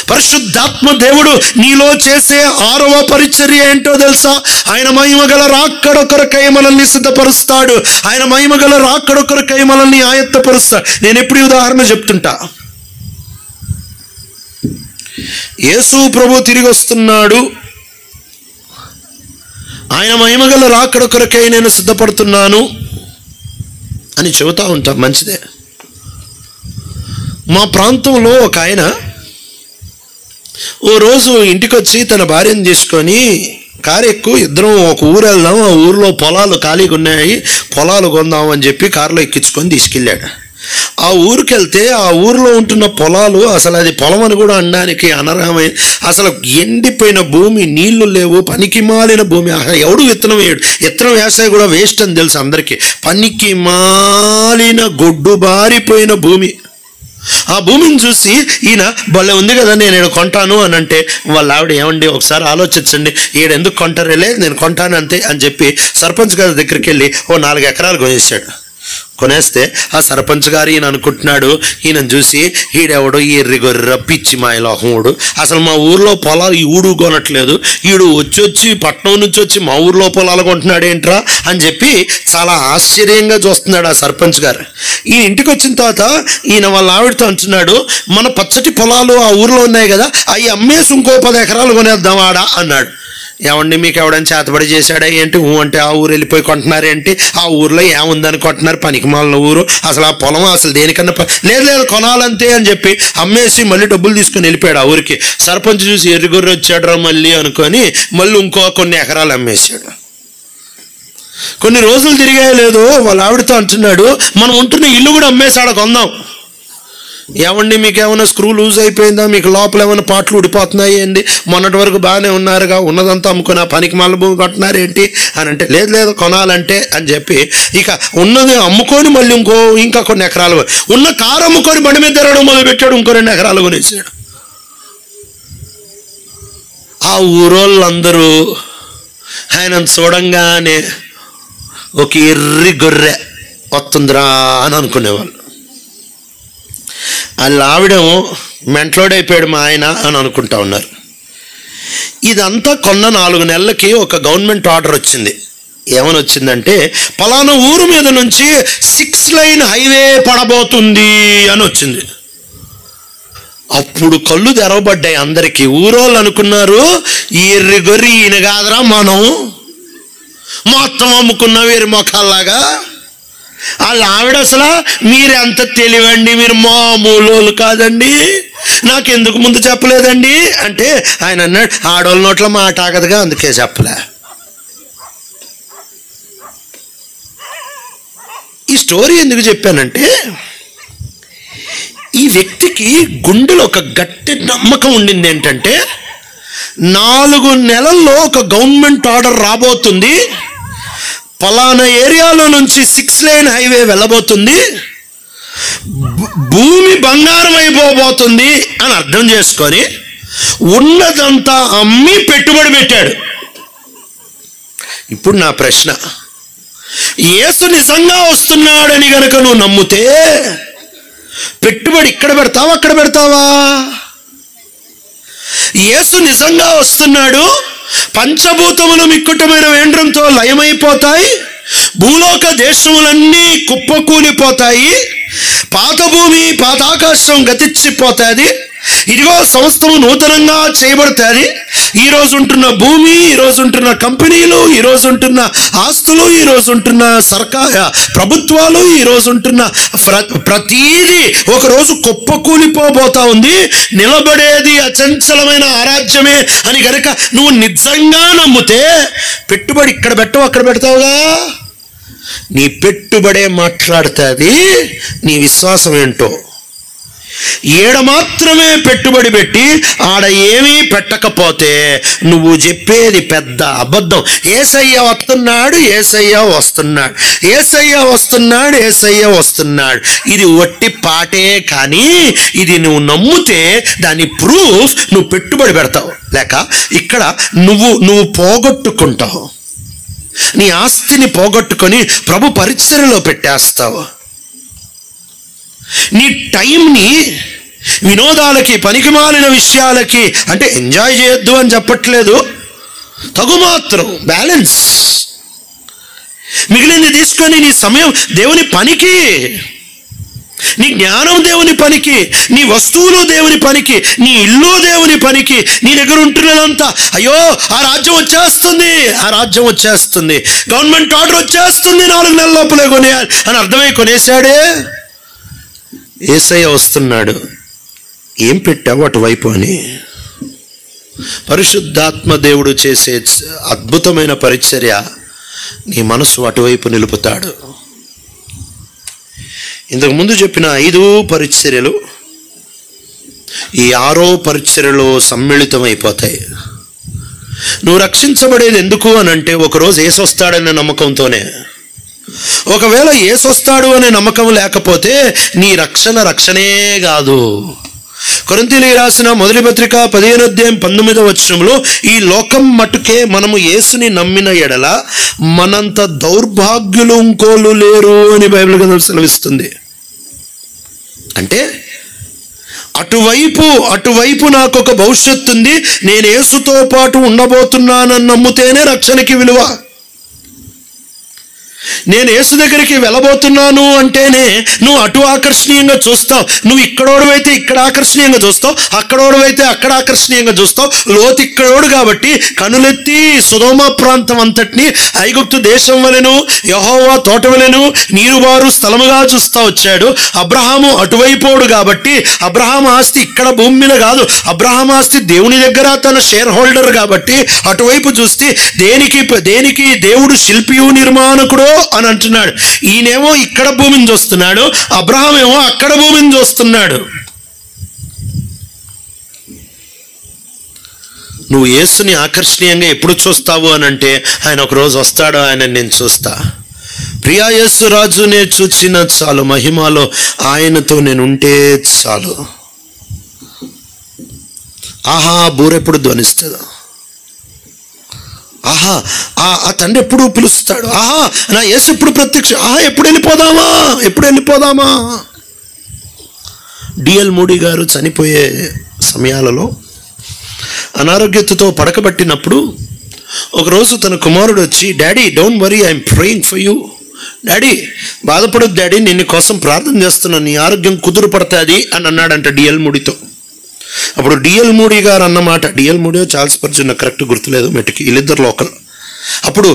పరిశుద్ధాత్మ దేవుడు నీలో చేసే 6వ పరిచర్య ఏంటో తెలుసా? ఆయన మహిమగల రాకడ కొరకై మనల్ని సిద్ధపరుస్తాడు. ఆయన మహిమగల రాకడ కొరకై మనల్ని ఆయత్తపరుస్తాడు. నేను ఎప్పుడు ఉదాహరణ చెప్తుంటా. యేసు ప్రభు తిరిగి వస్తున్నాడు, ఆయన మహిమగల రాకడ కొరకై నేను సిద్ధపడుతున్నాను. అని చెబుతూ ఉంటాం, మంచిదే. మా ప్రాంతంలో ఒక ఆయన ఓ రోజు ఇంటికి వచ్చి తన భార్యను తీసుకొని కారు ఎక్కువ ఇద్దరం ఒక ఊరు వెళ్దాం, ఆ ఊరిలో పొలాలు ఖాళీగా ఉన్నాయి, పొలాలు కొందాం అని చెప్పి కారులో ఎక్కించుకొని తీసుకెళ్ళాడు. ఆ ఊరికి వెళ్తే ఆ ఊరిలో ఉంటున్న పొలాలు అసలు అది పొలం అని కూడా అనడానికి అనర్హమైన, అసలు ఎండిపోయిన భూమి, నీళ్లు లేవు, పనికి మాలిన భూమి. ఎవడు విత్తనం వేయడు, విత్తనం వేస్తే కూడా వేస్ట్ అని తెలుసు అందరికీ. పనికి మాలిన గొడ్డు బారిపోయిన భూమి. ఆ భూమిని చూసి ఈయన భలే ఉంది కదా, నేను ఈడ కొంటాను అని అంటే వాళ్ళ ఆవిడ, ఏమండి ఒకసారి ఆలోచించండి, ఈడెందుకు కొంటారేలే, నేను కొంటాను అంతే అని చెప్పి సర్పంచ్ గారి దగ్గరికి వెళ్ళి ఓ 4 ఎకరాలు కొనేసాడు. కొనేస్తే ఆ సర్పంచ్ గారు ఈయన అనుకుంటున్నాడు, ఈయన చూసి ఈడెవడు ఈ ఎర్రిగొర్ర పిచ్చి మాయలోహముడు, అసలు మా ఊర్లో పొలాలు ఈడు కొనట్లేదు, ఈడు వచ్చి పట్నం నుంచి వచ్చి మా ఊర్లో పొలాలు కొంటున్నాడు ఏంట్రా అని చెప్పి చాలా ఆశ్చర్యంగా చూస్తున్నాడు ఆ సర్పంచ్ గారు. ఈ ఇంటికి వచ్చిన తర్వాత ఈయన వాళ్ళ ఆవిడతో అంటున్నాడు, మన పచ్చటి పొలాలు ఆ ఊర్లో ఉన్నాయి కదా, అవి అమ్మేసి ఇంకో 10 ఎకరాలు కొనేద్దాం ఆడా అన్నాడు. ఏమండి మీకు ఎవడని చేతబడి చేశాడా ఏంటి, అంటే ఆ ఊరు వెళ్ళిపోయి కొంటున్నారేంటి, ఆ ఊర్లో ఏముందని కొంటున్నారు, పనికిమాలిన ఊరు, అసలు ఆ పొలం అసలు దేనికన్నా లేదు కొనాలంతే అని చెప్పి అమ్మేసి మళ్ళీ డబ్బులు తీసుకొని వెళ్ళిపోయాడు ఆ ఊరికి. సర్పంచ్ చూసి ఎర్రిగొర్రె వచ్చాడురా మళ్ళీ అనుకొని మళ్ళీ ఇంకో కొన్ని ఎకరాలు అమ్మేశాడు. కొన్ని రోజులు తిరిగాయలేదు, వాళ్ళ ఆవిడతో అంటున్నాడు, మనం ఉంటున్న ఇల్లు కూడా అమ్మేశాడు, కొందాం. ఏమండి మీకు ఏమైనా స్క్రూ లూజ్ అయిపోయిందా, మీకు లోపల ఏమైనా పాటలు ఊడిపోతున్నాయి ఏంటి, మొన్నటి వరకు బాగానే ఉన్నారుగా, ఉన్నదంతా అమ్ముకుని ఆ పనికి మళ్ళీ భూమి కొంటున్నారు ఏంటి అని అంటే, లేదు కొనాలంటే అని చెప్పి ఇక ఉన్నది అమ్ముకొని మళ్ళీ ఇంకా కొన్ని ఎకరాలు, ఉన్న కారు అమ్ముకొని బండి మీద తిరగడం మొదలుపెట్టాడు, ఇంకో 2 ఎకరాలు కొనేసాడు. ఆ ఊరోళ్ళందరూ ఆయనను చూడంగానే ఒక ఎర్రి గొర్రె వస్తుందిరా అని అనుకునేవాళ్ళు. వాళ్ళ ఆవిడేమో మెంట్లోడైపోయాడు మా ఆయన అని అనుకుంటా ఉన్నారు. ఇదంతా కొన్న 4 నెలలకి ఒక గవర్నమెంట్ ఆర్డర్ వచ్చింది. ఏమని వచ్చిందంటే, పలానా ఊరు మీద నుంచి 6 లైన్ హైవే పడబోతుంది అని వచ్చింది. అప్పుడు కళ్ళు తెరవబడ్డాయి అందరికీ. ఊరోళ్ళు అనుకున్నారు, ఎర్రి గొర్రి ఈయన కాదురా, మనం మొత్తం అమ్ముకున్న వీరి మొఖాల్లాగా. వాళ్ళ ఆవిడ అసలు మీరెంత తెలివండి, మీరు మామూలు కాదండి, నాకెందుకు ముందు చెప్పలేదండి అంటే ఆయన అన్నాడు, ఆడోళ్ళ నోట్ల మాట ఆగదుగా, అందుకే చెప్పలే. ఈ స్టోరీ ఎందుకు చెప్పానంటే, ఈ వ్యక్తికి గుండెలో ఒక గట్టి నమ్మకం ఉండింది ఏంటంటే, 4 నెలల్లో ఒక గవర్నమెంట్ ఆర్డర్ రాబోతుంది, పలానా ఏరియాలో నుంచి 6 లైన్ హైవే వెళ్ళబోతుంది, భూమి బంగారం అయిపోబోతుంది అని అర్థం చేసుకొని ఉన్నదంతా అమ్మి పెట్టుబడి పెట్టాడు. ఇప్పుడు నా ప్రశ్న, యేసు నిజంగా వస్తున్నాడని గనక నువ్వు నమ్మితే పెట్టుబడి ఇక్కడ పెడతావా అక్కడ పెడతావా? యేసు నిజంగా వస్తున్నాడు, పంచభూతములు మిక్కుటమైన వేండ్రంతో లయమైపోతాయి, భూలోక దేశములన్నీ కుప్పకూలిపోతాయి, పాత భూమి పాతాకాశం గతించిపోతుంది, ఇదిగో సమస్తము నూతనంగా చేయబడుతుంది. ఈరోజు ఉంటున్న భూమి, ఈరోజు ఉంటున్న కంపెనీలు, ఈరోజు ఉంటున్న ఆస్తులు, ఈరోజు ఉంటున్న ప్రభుత్వాలు, ఈరోజు ఉంటున్న ప్రతీది ఒకరోజు కుప్పకూలిపోబోతా ఉంది. నిలబడేది అచంచలమైన ఆరాధ్యమే అని గనక నువ్వు నిజంగా నమ్మితే పెట్టుబడి ఇక్కడ పెట్టవు అక్కడ పెడతావుగా. నీ పెట్టుబడే మాట్లాడుతుంది నీ విశ్వాసం ఏంటో. ఏడ మాత్రమే పెట్టుబడి పెట్టి ఆడ ఏమీ పెట్టకపోతే నువ్వు చెప్పేది పెద్ద అబద్ధం. యేసయ్య వస్తున్నాడు, యేసయ్య వస్తున్నాడు, యేసయ్య వస్తున్నాడు, యేసయ్య వస్తున్నాడు, ఇది ఒట్టి పాటే. కానీ ఇది నువ్వు నమ్మితే దాని ప్రూఫ్ నువ్వు పెట్టుబడి పెడతావు, లేక ఇక్కడ నువ్వు పోగొట్టుకుంటావు. నీ ఆస్తిని పోగొట్టుకొని ప్రభు పరిచర్యలో పెట్టేస్తావు. నీ టైంని వినోదాలకి, పనికిమాలిన విషయాలకి, అంటే ఎంజాయ్ చేయొద్దు అని చెప్పట్లేదు, తగుమాత్రం బ్యాలెన్స్, మిగిలింది తీసుకొని నీ సమయం దేవుని పనికి. నీ జ్ఞానం దేవుని పనికి, నీ వస్తువులు దేవుని పనికి, నీ ఇల్లు దేవుని పనికి, నీ దగ్గర ఉంటున్నదంతా. అయ్యో ఆ రాజ్యం వచ్చేస్తుంది, గవర్నమెంట్ ఆర్డర్ వచ్చేస్తుంది, 4 నెలల లోపలే కొనేయాలి అని అర్థమై కొనేశాడే. యేసయ్య వస్తున్నాడు, ఏం పెట్టావు అటువైపు అని. పరిశుద్ధాత్మ దేవుడు చేసే అద్భుతమైన పరిచర్య నీ మనసు అటువైపు నిలుపుతాడు. ఇంతకు ముందు చెప్పిన 5 పరిచర్యలు ఈ 6వ పరిచర్యలో సమ్మిళితమైపోతాయి. నువ్వు రక్షించబడేది ఎందుకు అని అంటే, ఒకరోజు యేసు వస్తాడనే నమ్మకంతోనే. ఒకవేళ యేసు వస్తాడు అనే నమ్మకం లేకపోతే నీ రక్షణే కాదు. కొరింథీయులకు రాసిన మొదటి పత్రిక 15వ అధ్యాయం 19వ వచనంలో, ఈ లోకం మట్టుకే మనము యేసుని నమ్మిన ఎడల మనంత దౌర్భాగ్యులు ఇంకోళ్ళు లేరు అని బైబిల్ గ్రంథం సెలవిస్తుంది. అంటే అటువైపు నాకు ఒక భవిష్యత్తు ఉంది, నేను యేసుతో పాటు ఉండబోతున్నానని నమ్మితేనే రక్షణకి విలువ. నేను యేసు దగ్గరికి వెళ్ళబోతున్నాను అంటేనే నువ్వు అటు ఆకర్షణీయంగా చూస్తావు. నువ్వు ఇక్కడోడువైతే ఇక్కడ ఆకర్షణీయంగా చూస్తావు, అక్కడోడువైతే అక్కడ ఆకర్షణీయంగా చూస్తావు. లోతు ఇక్కడోడు కాబట్టి కనులెత్తి సొదొమ ప్రాంతం అంతటిని ఐగుప్తు దేశం వలెను, యెహోవా తోట వలెను, నీరుబారు స్థలముగా చూస్తా వచ్చాడు. అబ్రహాము అటువైపోడు కాబట్టి అబ్రహాం ఆస్తి ఇక్కడ భూమి మీద కాదు, అబ్రహాం ఆస్తి దేవుని దగ్గర తన షేర్ హోల్డర్ కాబట్టి అటువైపు చూస్తే దేనికి దేవుడు శిల్పియు నిర్మాణకుడు అని అంటున్నాడు. ఈయనేమో ఇక్కడ భూమిని చూస్తున్నాడు, అబ్రహాం ఏమో అక్కడ భూమిని చూస్తున్నాడు. నువ్వు యేసుని ఆకర్షణీయంగా ఎప్పుడు చూస్తావు అని అంటే, ఆయన ఒకరోజు వస్తాడు, ఆయన నేను చూస్తా. ప్రియా యేసు రాజు నేను చూచిన చాలు, మహిమలో ఆయనతో నేను ఉంటే చాలు. ఆహా బూరెప్పుడు ధ్వనిస్తుందో, ఆహా ఆ తండ్రి ఎప్పుడు పిలుస్తాడు, ఆహా నా యేసు ఎప్పుడు ప్రత్యక్ష, ఆహా ఎప్పుడు వెళ్ళిపోదామా. డిఎల్ మూడీ గారు చనిపోయే సమయాలలో అనారోగ్యతతో పడకబట్టినప్పుడు ఒకరోజు తన కుమారుడు వచ్చి, daddy don't worry, I'm praying for you, daddy బాధపడొద్దు డాడీ, నేను నీ కోసం ప్రార్థన చేస్తున్నాను, నీ ఆరోగ్యం కుదురు పడుతుంది అని అన్నాడంట డిఎల్ మూడీతో. అప్పుడు డిఎల్ మూడీ గారు అన్నమాట, డిఎల్ మూడీ చార్ల్స్ పర్జన్ నాకు కరెక్ట్ గుర్తులేదు, మెట్టుకి వీళ్ళిద్దరు లోకల్. అప్పుడు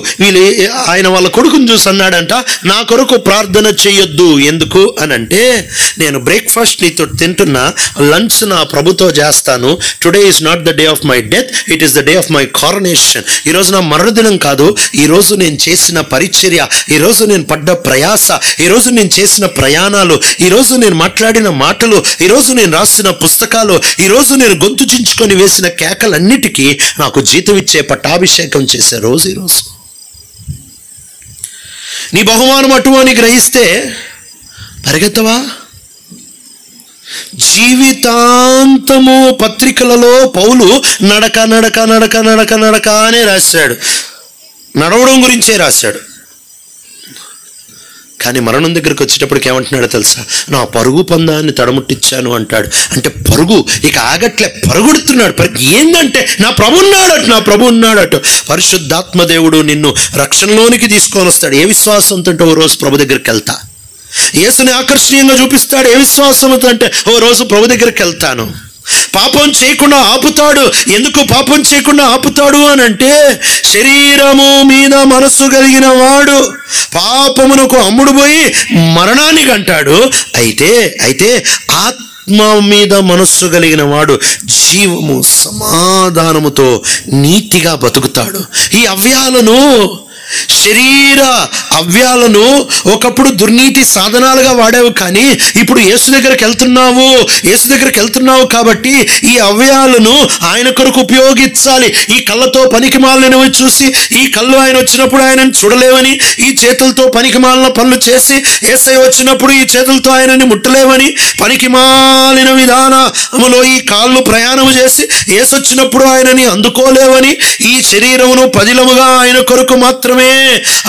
ఆయన వాళ్ళ కొడుకుని చూసి అన్నాడంట, నా కొరకు ప్రార్థన చేయొద్దు. ఎందుకు అని అంటే, నేను బ్రేక్ఫాస్ట్ నీతో తింటున్నా, లంచ్ నా ప్రభుతో చేస్తాను. Today is not the day of my death, it is the day of my coronation. ఈరోజు నా మరణదినం కాదు, ఈరోజు నేను చేసిన పరిచర్య, ఈరోజు నేను పడ్డ ప్రయాస, ఈరోజు నేను చేసిన ప్రయాణాలు, ఈరోజు నేను మాట్లాడిన మాటలు, ఈరోజు నేను రాసిన పుస్తకాలు, ఈరోజు నేను గొంతు చించుకొని వేసిన కేకలన్నిటికీ నాకు జీతం ఇచ్చే పట్టాభిషేకం చేసే రోజు ఈరోజు. నీ బహుమానం అటు అని గ్రహిస్తే పరిగెత్తవా? జీవితాంతము పత్రికలలో పౌలు నడక నడక నడక నడక నడక అనే రాశాడు, నడవడం గురించే రాశాడు. కానీ మరణం దగ్గరికి వచ్చేటప్పటికి ఏమంటున్నాడో తెలుసా? నా పరుగు పందాన్ని తడముట్టించాను అంటాడు. అంటే పరుగు ఇక ఆగట్లే, పరుగుడుతున్నాడు. ఏందంటే నా ప్రభు ఉన్నాడట. పరిశుద్ధాత్మ దేవుడు నిన్ను రక్షణలోనికి తీసుకొని వస్తాడు. ఏ విశ్వాసంతో అంటే, ఓ రోజు ప్రభు దగ్గరికి వెళ్తా. యేసుని ఆకర్షణీయంగా చూపిస్తాడు. ఏ విశ్వాసంతో అంటే, ఓ రోజు ప్రభు దగ్గరికి వెళ్తాను. పాపం చేయకుండా ఆపుతాడు. ఎందుకు పాపం చేయకుండా ఆపుతాడు అని అంటే, శరీరము మీద మనస్సు కలిగిన వాడు పాపమునకు అమ్ముడు పోయి మరణానికి అంటాడు. అయితే ఆత్మ మీద మనస్సు కలిగిన వాడు జీవము సమాధానముతో నీతిగా బతుకుతాడు. ఈ శరీర అవ్యాలను ఒకప్పుడు దుర్నీతి సాధనాలుగా వాడావు, కానీ ఇప్పుడు యేసు దగ్గరికి వెళ్తున్నావు కాబట్టి ఈ అవ్యాలను ఆయన కొరకు ఉపయోగించాలి. ఈ కళ్ళతో పనికి మాలినవి చూసి, ఈ కళ్ళు ఆయన వచ్చినప్పుడు ఆయనను చూడలేవని, ఈ చేతులతో పనికి మాలిన పనులు చేసి యేసయ్య వచ్చినప్పుడు ఈ చేతులతో ఆయనని ముట్టలేవని, పనికి మాలిన విధానములో ఈ కాళ్ళు ప్రయాణం చేసి యేసు వచ్చినప్పుడు ఆయనని అందుకోలేవని, ఈ శరీరమును పదిలముగా ఆయన కొరకు మాత్రమే,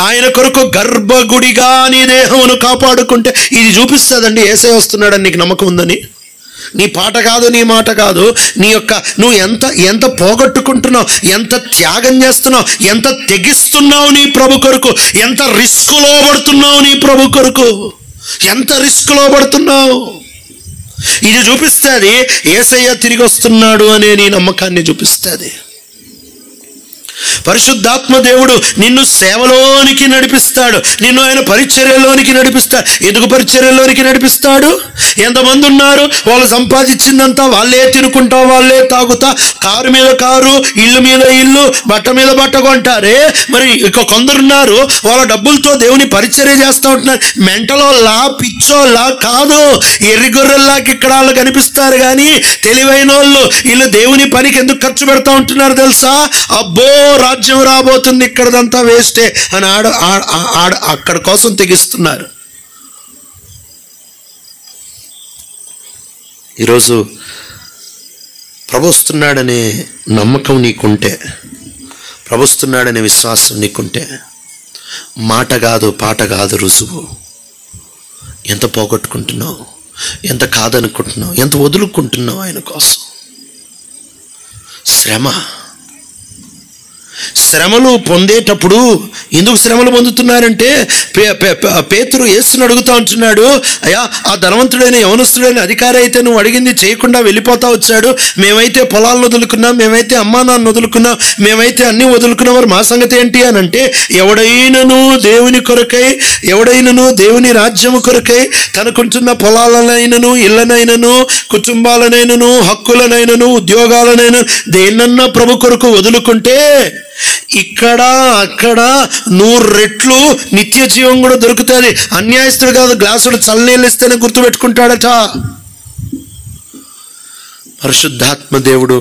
ఆయన కొరకు గర్భగుడిగా నీ దేహమును కాపాడుకుంటే ఇది చూపిస్తుందండి యేసయ్య వస్తున్నాడని నీకు నమ్మకం ఉందని. నీ పాట కాదు, నీ మాట కాదు, నువ్వు ఎంత పోగొట్టుకుంటున్నావు, ఎంత త్యాగం చేస్తున్నావు, ఎంత తెగిస్తున్నావు నీ ప్రభు కొరకు, ఎంత రిస్కులో పడుతున్నావు నీ ప్రభు కొరకు. ఎంత రిస్క్లో పడుతున్నావు. ఇది చూపిస్తుంది యేసయ్య తిరిగి వస్తున్నాడు అనే నీ నమ్మకాన్ని చూపిస్తుంది. పరిశుద్ధాత్మ దేవుడు నిన్ను సేవలోనికి నడిపిస్తాడు, నిన్ను ఆయన పరిచర్యలోనికి నడిపిస్తాడు. ఎందుకు పరిచర్యలోనికి నడిపిస్తాడు? ఎంతమంది ఉన్నారు, వాళ్ళు సంపాదించిందంతా వాళ్ళే తినుకుంటా, వాళ్ళే తాగుతా, కారు మీద కారు, ఇల్లు మీద ఇల్లు, బట్ట మీద బట్ట కొంటారే. మరి ఇక కొందరున్నారు వాళ్ళ డబ్బులతో దేవుని పరిచర్య చేస్తూ ఉంటున్నారు. మెంటలోలా పిచ్చోళ్ళ కాదు, ఎర్రిగొర్రెల్లాకి ఇక్కడ వాళ్ళు కనిపిస్తారు. కానీ తెలివైన వాళ్ళు వీళ్ళు దేవుని పనికి ఎందుకు ఖర్చు పెడతా ఉంటున్నారు తెలుసా? అబ్బో రాజ్యం రాబోతుంది, ఇక్కడదంతా వేస్టే అని అక్కడ కోసం తెగిస్తున్నారు. ఈరోజు ప్రభు వస్తున్నాడనే నమ్మకం నీకుంటే, ప్రభు వస్తున్నాడనే విశ్వాసం నీకుంటే, మాట కాదు పాట కాదు రుజువు. ఎంత పోగొట్టుకుంటున్నావు, ఎంత కాదనుకుంటున్నావు, ఎంత వదులుకుంటున్నావు ఆయన కోసం. శ్రమలు పొందేటప్పుడు ఎందుకు శ్రమలు పొందుతున్నారంటే, పేతురు యేసుని అడుగుతూ ఉంటున్నాడు, అయ్యా ఆ ధనవంతుడైన యవనస్తుడైన అధికారి అయితే నువ్వు అడిగింది చేయకుండా వెళ్ళిపోతా వచ్చాడు, మేమైతే పొలాలను వదులుకున్నాం, మేమైతే అమ్మా నాన్న వదులుకున్నాం, మేమైతే అన్నీ వదులుకున్నాం, మరి మా సంగతి ఏంటి అని అంటే, ఎవడైనను దేవుని కొరకై, ఎవడైనను దేవుని రాజ్యము కొరకై తనకుంటున్న పొలాలనైనను, ఇళ్ళనైనను, కుటుంబాలనైనను, హక్కులనైనను, ఉద్యోగాలనైనా దేన్నన్నా ప్రభు కొరకు వదులుకుంటే ఇక్కడ అక్కడ 100 రెట్లు నిత్య జీవం కూడా దొరుకుతుంది. అన్యాయస్తుడు కాదు, గ్లాసుడు చల్లనీళ్ళు ఇస్తేనే గుర్తుపెట్టుకుంటాడట. పరిశుద్ధాత్మ దేవుడు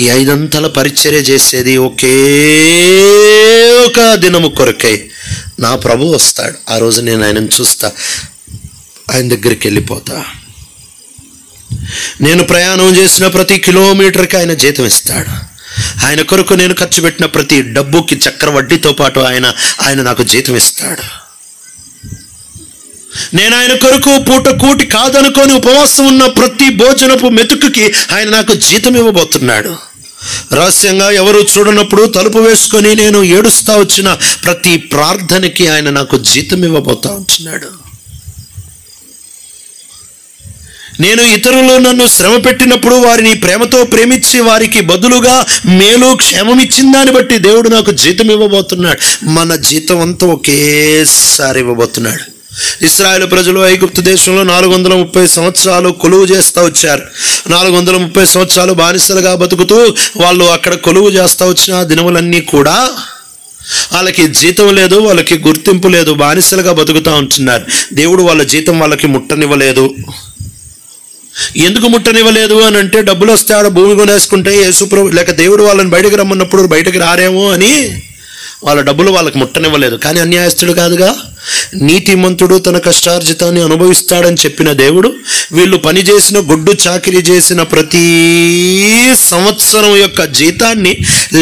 ఈ 5 అంతల పరిచర్య చేసేది ఒకే ఒక దినము కొరకై. నా ప్రభు వస్తాడు, ఆ రోజు నేను ఆయనను చూస్తా, ఆయన దగ్గరికి వెళ్ళిపోతా. నేను ప్రయాణం చేసిన ప్రతి కిలోమీటర్కి ఆయన జీతం ఇస్తాడు. ఆయన కొరకు నేను ఖర్చు పెట్టిన ప్రతి డబ్బుకి చక్రవడ్డీతో పాటు ఆయన నాకు జీతం ఇస్తాడు. నేను ఆయన కొరకు పూట కూటి కాదనుకొని ఉపవాసం ఉన్న ప్రతి భోజనపు మెతుకుకి ఆయన నాకు జీతం ఇవ్వబోతున్నాడు. రహస్యంగా ఎవరు చూడనప్పుడు తలుపు వేసుకొని నేను ఏడుస్తా వచ్చిన ప్రతి ప్రార్థనకి ఆయన నాకు జీతం ఇవ్వబోతా ఉంటున్నాడు. నేను ఇతరులు నన్ను శ్రమ పెట్టినప్పుడు వారిని ప్రేమతో ప్రేమించి వారికి బదులుగా మేలు క్షేమం ఇచ్చిన దాన్ని బట్టి దేవుడు నాకు జీతం ఇవ్వబోతున్నాడు. మన జీతం అంతా ఒకేసారి ఇవ్వబోతున్నాడు. ఇశ్రాయేలు ప్రజలు ఐగుప్తు దేశంలో 430 సంవత్సరాలు కొలువు చేస్తూ వచ్చారు. 430 సంవత్సరాలు బానిసలుగా బతుకుతూ వాళ్ళు అక్కడ కొలువు చేస్తూ వచ్చిన దినములన్నీ కూడా వాళ్ళకి జీతం లేదు, వాళ్ళకి గుర్తింపు లేదు, బానిసలుగా బతుకుతూ ఉంటున్నారు. దేవుడు వాళ్ళ జీతం వాళ్ళకి ముట్టనివ్వలేదు. ఎందుకు ముట్టనివ్వలేదు అని అంటే, డబ్బులు వస్తే ఆడ భూమి కొనేసుకుంటే యేసుప్రభు లేక దేవుడు వాళ్ళని బయటకు రమ్మన్నప్పుడు బయటకు రారేమో అని వాళ్ళ డబ్బులు వాళ్ళకి ముట్టనివ్వలేదు. కానీ అన్యాయస్తుడు కాదుగా, నీతిమంతుడు తన కష్టార్జితాన్ని అనుభవిస్తాడని చెప్పిన దేవుడు వీళ్ళు పనిచేసిన గొడ్డు చాకిరీ చేసిన ప్రతి సంవత్సరం యొక్క జీతాన్ని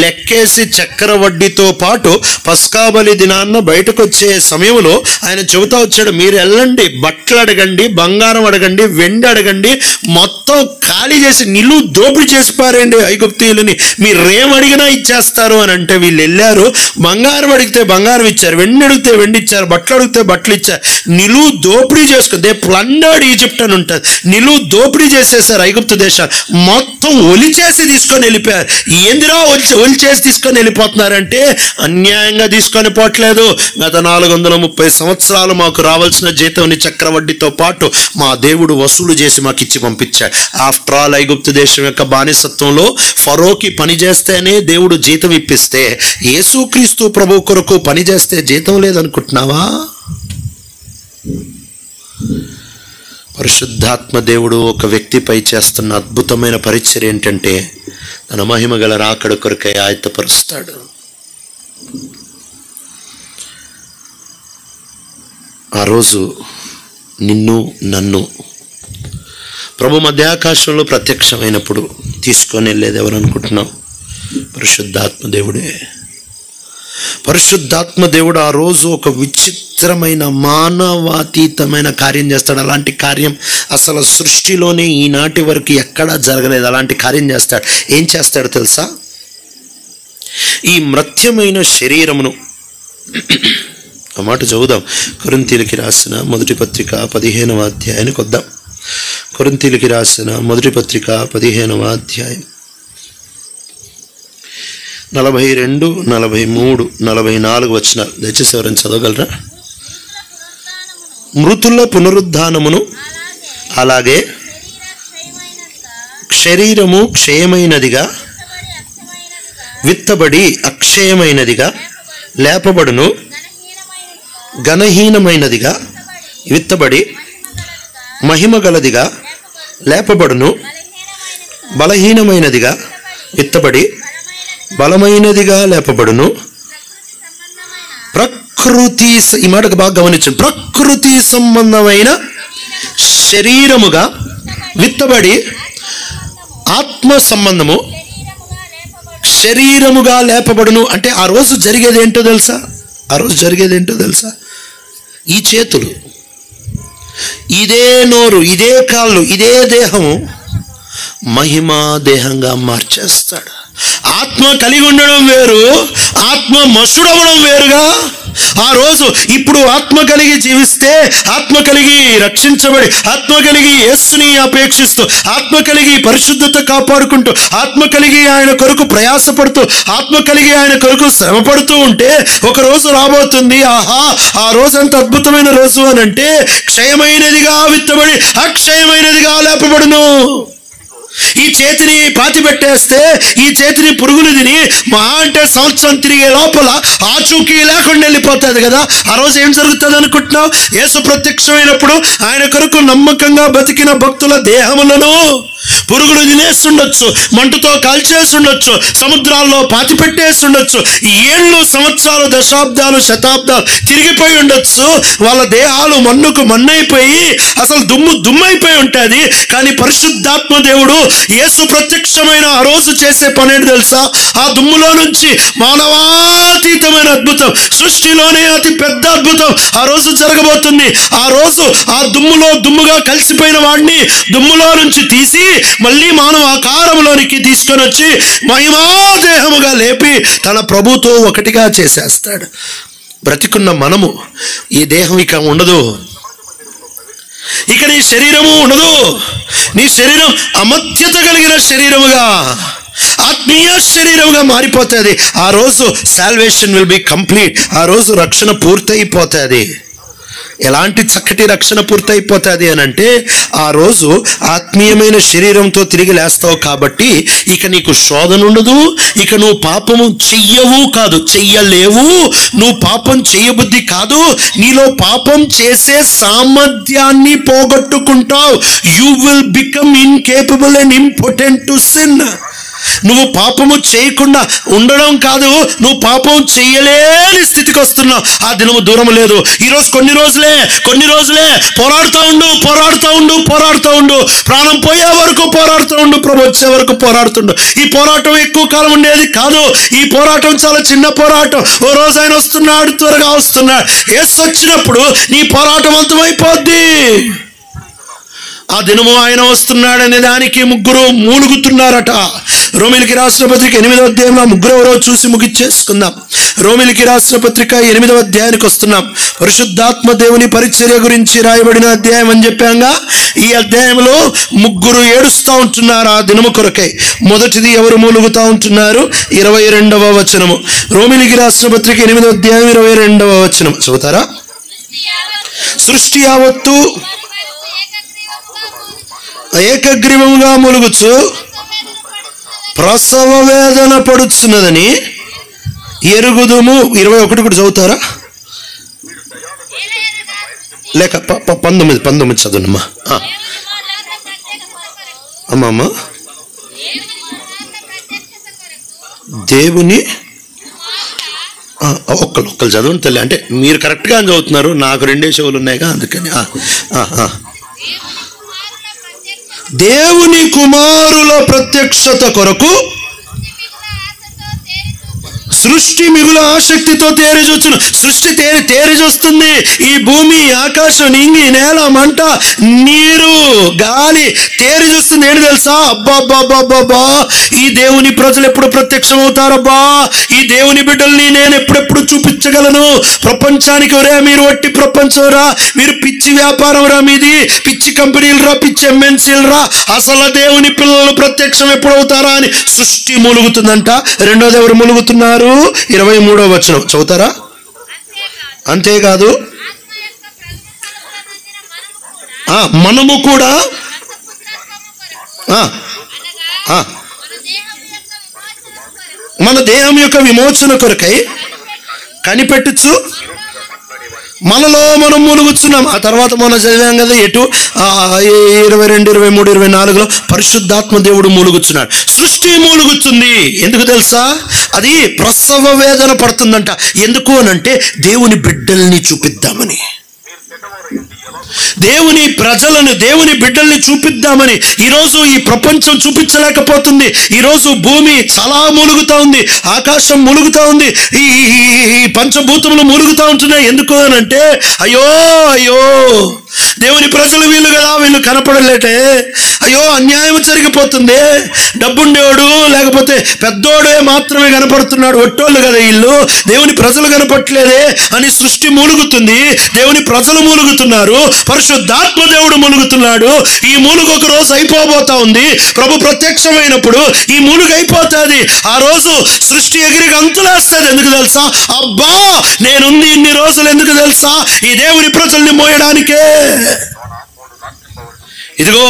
లెక్కేసి చక్రవడ్డీతో పాటు పస్కాబలి దినాన్న బయటకు వచ్చే సమయంలో ఆయన చెబుతా వచ్చాడు, మీరు వెళ్ళండి, బట్టలు అడగండి, బంగారం అడగండి, వెండి అడగండి, మొత్తం ఖాళీ చేసి నిలువు దోపిడీ చేసి పారండి ఐగుప్తీయులని, మీరేం అడిగినా ఇచ్చేస్తారు అని అంటే వీళ్ళు వెళ్ళారు. బంగారం అడిగితే బంగారం ఇచ్చారు, వెండి అడిగితే వెండి ఇచ్చారు, బట్టలు అడిగితే బట్టలు ఇచ్చారు. నిలువు దోపిడీ చేసుకుని దే ప్లండర్డ్ ఈజిప్ట్ అని ఉంటుంది. నిలువు దోపిడీ చేసేసారు ఐగుప్తు దేశాలు, మొత్తం ఒలిచేసి తీసుకొని వెళ్ళిపోయారు. ఏందిరా ఒలిచేసి తీసుకొని వెళ్ళిపోతున్నారంటే, అన్యాయంగా తీసుకొని పోవట్లేదు. గత 430 సంవత్సరాలు మాకు రావాల్సిన జీతం చక్రవడ్డీతో పాటు మా దేవుడు వసూలు చేసి మాకు ఇచ్చి పంపించాడు. ఆఫ్టర్ ఆల్ ఐగుప్తు దేశం యొక్క బానిసత్వంలో ఫరోకి పని చేస్తేనే దేవుడు జీతం ఇప్పిస్తే, యేసుక్రీస్తు ప్రభు కొరకు పని చేస్తే జీతం లేదనుకుంటున్నావా? పరిశుద్ధాత్మ దేవుడు ఒక వ్యక్తిపై చేస్తున్న అద్భుతమైన పరిచర్య ఏంటంటే, తన మహిమ గల రాకడ కొరకై ఆయత్తపరుస్తాడు. ఆ రోజు నిన్ను నన్ను ప్రభు మధ్యాకాశంలో ప్రత్యక్షమైనప్పుడు తీసుకొని వెళ్ళేది ఎవరు అనుకుంటున్నావు? పరిశుద్ధాత్మ దేవుడే. పరిశుద్ధాత్మ దేవుడు ఆ రోజు ఒక విచిత్రమైన మానవాతీతమైన కార్యం చేస్తాడు. అలాంటి కార్యం అసలు సృష్టిలోనే ఈనాటి వరకు ఎక్కడా జరగలేదు. అలాంటి కార్యం చేస్తాడు. ఏం చేస్తాడు తెలుసా? ఈ మృత్యమైన శరీరమును మాట చదువుదాం. కొరింథీయులకి రాసిన మొదటి పత్రిక 15వ అధ్యాయానికి వద్దాం. కొరింథీయులకి రాసిన మొదటి పత్రిక 15వ అధ్యాయం 42, 43, 44 వచనాలు దయచేసి ఎవరైనా చదవగలరా? మృతుల పునరుద్ధానమును అలాగే శరీరము క్షయమైనదిగా విత్తబడి అక్షయమైనదిగా లేపబడును, ఘనహీనమైనదిగా విత్తబడి మహిమగలదిగా లేపబడును, బలహీనమైనదిగా విత్తబడి బలమైనదిగా లేపబడును. ప్రకృతి, ఈ మాటకు బాగా గమనించండి, ప్రకృతి సంబంధమైన శరీరముగా విత్తబడి ఆత్మ సంబంధము శరీరముగా లేపబడును. అంటే ఆ రోజు జరిగేది ఏంటో తెలుసా? ఆ రోజు జరిగేది ఏంటో తెలుసా? ఈ చేతులు, ఇదే నోరు, ఇదే కాళ్ళు, ఇదే దేహము మహిమా దేహంగా మార్చేస్తాడు. ఆత్మ కలిగి ఉండడం వేరు, ఆత్మ మసుడవడం వేరుగా. ఆ రోజు ఇప్పుడు ఆత్మ కలిగి జీవిస్తే, ఆత్మ కలిగి రక్షించబడి, ఆత్మ కలిగి యేసుని అపేక్షిస్తూ, ఆత్మ కలిగి పరిశుద్ధత కాపాడుకుంటూ, ఆత్మ కలిగి ఆయన కొరకు ప్రయాసపడుతూ, ఆత్మ కలిగి ఆయన కొరకు శ్రమపడుతూ ఉంటే ఒక రోజు రాబోతుంది. ఆహా, ఆ రోజు అంత అద్భుతమైన రోజు అని అంటే, క్షయమైనదిగా విత్తబడి అక్షయమైనదిగా లేపబడును. ఈ చేతిని పాతి పెట్టేస్తే, ఈ చేతిని పురుగులు తిని మహా అంటే సంవత్సరం తిరిగే లోపల ఆచూకీ లేకుండా వెళ్ళిపోతుంది కదా. ఆ రోజు ఏం జరుగుతుంది అనుకుంటున్నావు? యేసు ప్రత్యక్షమైనప్పుడు ఆయన కొరకు నమ్మకంగా బతికిన భక్తుల దేహములను పురుగులు తినేస్తుండొచ్చు, మంటతో కాల్చేస్తుండొచ్చు, సముద్రాల్లో పాతి పెట్టేస్తుండొచ్చు, ఏళ్ళు, సంవత్సరాలు, దశాబ్దాలు, శతాబ్దాలు తిరిగిపోయి ఉండొచ్చు. వాళ్ళ దేహాలు మన్నుకు మన్నైపోయి అసలు దుమ్మైపోయి ఉంటుంది. కానీ పరిశుద్ధాత్మ దేవుడు యేసు ప్రత్యక్షమైన ఆ రోజు చేసే పని ఏంటి తెలుసా? ఆ దుమ్ములో నుంచి మానవాతీతమైన అద్భుతం, సృష్టిలోనే అతి పెద్ద అద్భుతం ఆ రోజు జరగబోతుంది. ఆ రోజు ఆ దుమ్ములో దుమ్ముగా కలిసిపోయిన వాడిని దుమ్ములో నుంచి తీసి మళ్ళీ మానవ ఆకారంలోనికి తీసుకొని వచ్చి మహిమాదేహముగా లేపి తన ప్రభుతో ఒకటిగా చేసేస్తాడు. బ్రతికున్న మనము ఈ దేహం ఇక ఉండదు, ఇక నీ శరీరము ఉండదు. నీ శరీరం అమర్త్యత కలిగిన శరీరముగా, ఆత్మీయ శరీరముగా మారిపోతుంది. ఆ రోజు సాల్వేషన్ విల్ బి కంప్లీట్. ఆ రోజు రక్షణ పూర్తయిపోతుంది. ఎలాంటి చక్కటి రక్షణ పూర్తయిపోతుంది అని అంటే, ఆ రోజు ఆత్మీయమైన శరీరంతో తిరిగి లేస్తావు కాబట్టి ఇక నీకు శోధన ఉండదు. ఇక నువ్వు పాపము చెయ్యవు కాదు, చెయ్యలేవు. నువ్వు పాపం చెయ్యబుద్ధి కాదు, నీలో పాపం చేసే సామర్థ్యాన్ని పోగొట్టుకుంటావు. You will become incapable and important to sin. నువ్వు పాపము చేయకుండా ఉండడం కాదు, నువ్వు పాపం చేయలేని స్థితికి వస్తున్నావు. ఆ దినము దూరం లేదు. ఈరోజు కొన్ని రోజులే పోరాడుతూ ఉండు. ప్రాణం పోయే వరకు పోరాడుతూ ఉండు, ప్రభు వచ్చే వరకు పోరాడుతుండు. ఈ పోరాటం ఎక్కువ కాలం ఉండేది కాదు. ఈ పోరాటం చాలా చిన్న పోరాటం. ఓ రోజు ఆయన వస్తున్నాడు, త్వరగా వస్తున్నాడు. యేసు వచ్చినప్పుడు నీ పోరాటం అంతమైపోద్ది. ఆ దినము ఆయన వస్తున్నాడనే దానికి ముగ్గురు మూలుగుతున్నారట. రోమిలికి రాసిన పత్రిక 8వ అధ్యాయంలో ముగ్గురు ఎవరో చూసి ముగిచ్చేసుకుందాం. రోమిలికి రాసిన పత్రిక 8వ అధ్యాయానికి వస్తున్నాం. పరిశుద్ధాత్మ దేవుని పరిచర్య గురించి రాయబడిన అధ్యాయం అని చెప్పాంగా. ఈ అధ్యాయంలో ముగ్గురు ఏడుస్తూ ఉంటున్నారు ఆ దినము కొరకై. మొదటిది ఎవరు మూలుగుతూ ఉంటున్నారు? 22వ వచనము. రోమిలికి రాసిన పత్రిక 8వ అధ్యాయం 22వ వచనం చదువుతారా? సృష్టి యావత్తు ఏకగ్రీవముగా మూలుగుచు ప్రసవ వేదన పడుచున్నదని ఎరుగుదుము. 21 కూడా చదువుతారా? లేక 19 చదువునమ్మా. అమ్మమ్మ, దేవుని ఒక్కరు చదవండి తల్లి. అంటే మీరు కరెక్ట్గా చదువుతున్నారు, నాకు 2 చెవులు ఉన్నాయిగా, అందుకని. దేవుని కుమారుల ప్రత్యక్షత కొరకు సృష్టి మిగుల ఆసక్తితో తేరి చూచును. సృష్టి తేరి చూస్తుంది. ఈ భూమి, ఆకాశం, నింగి, నేల, మంట, నీరు, గాలి తేరి చూస్తుంది. ఏంటి తెలుసా? అబ్బాబ్బాబ్బాబ్బా, ఈ దేవుని ప్రజలు ఎప్పుడు ప్రత్యక్షం అవుతారబ్బా, ఈ దేవుని బిడ్డల్ని నేను ఎప్పుడెప్పుడు చూపించగలను ప్రపంచానికి. ఒరే మీరు వట్టి ప్రపంచం రా, మీరు పిచ్చి వ్యాపారం రా, మీది పిచ్చి కంపెనీలు రా, పిచ్చి ఎంఎన్సీలు రా, అసలు దేవుని పిల్లలు ప్రత్యక్షం ఎప్పుడు అవుతారా అని సృష్టి మూలుగుతుందంట. రెండోది ఎవరు మూలుగుతున్నారు? 23వ వచనం చదువుతారా? అంతేకాదు మనము కూడా మన దేహం యొక్క విమోచన కొరకై కనిపెట్టుచు మనలో మనం మూలుగుతున్నాం. ఆ తర్వాత మనం చదివాం కదా, ఎటు 22, 23, 24లో పరిశుద్ధాత్మ దేవుడు మూలుగుతున్నాడు. సృష్టి మూలుగుతుంది. ఎందుకు తెలుసా? అది ప్రసవ వేదన పడుతుందంట. ఎందుకు అనంటే దేవుని బిడ్డల్ని చూపిద్దామని, దేవుని ప్రజలను, దేవుని బిడ్డల్ని చూపిద్దామని. ఈరోజు ఈ ప్రపంచం చూపించలేకపోతుంది. ఈరోజు భూమి చాలా మూలుగుతా ఉంది, ఆకాశం మూలుగుతా ఉంది, ఈ పంచభూతములు మూలుగుతా ఉంటున్నాయి. ఎందుకు అనంటే అయ్యో అయ్యో దేవుని ప్రజలు వీళ్ళు కదా, వీళ్ళు కనపడలేటే, అయ్యో అన్యాయం జరిగిపోతుంది, డబ్బుండేవాడు లేకపోతే పెద్దోడే మాత్రమే కనపడుతున్నాడు, ఒట్టోళ్ళు కదా వీళ్ళు, దేవుని ప్రజలు కనపట్లేదే అని సృష్టి మూలుగుతుంది. దేవుని ప్రజలు మూలుగుతున్నారు, పరిశుద్ధాత్మ దేవుడు మూలుగుతున్నాడు. ఈ మూలుగు ఒక రోజు అయిపోబోతా ఉంది. ప్రభు ప్రత్యక్షమైనప్పుడు ఈ మూలుగు అయిపోతుంది. ఆ రోజు సృష్టి ఎగిరి గంతులేస్తుంది. ఎందుకు తెలుసా? అబ్బా నేనుంది ఇన్ని రోజులు ఎందుకు తెలుసా? ఈ దేవుని ప్రజల్ని మోయడానికే. ఇదిగో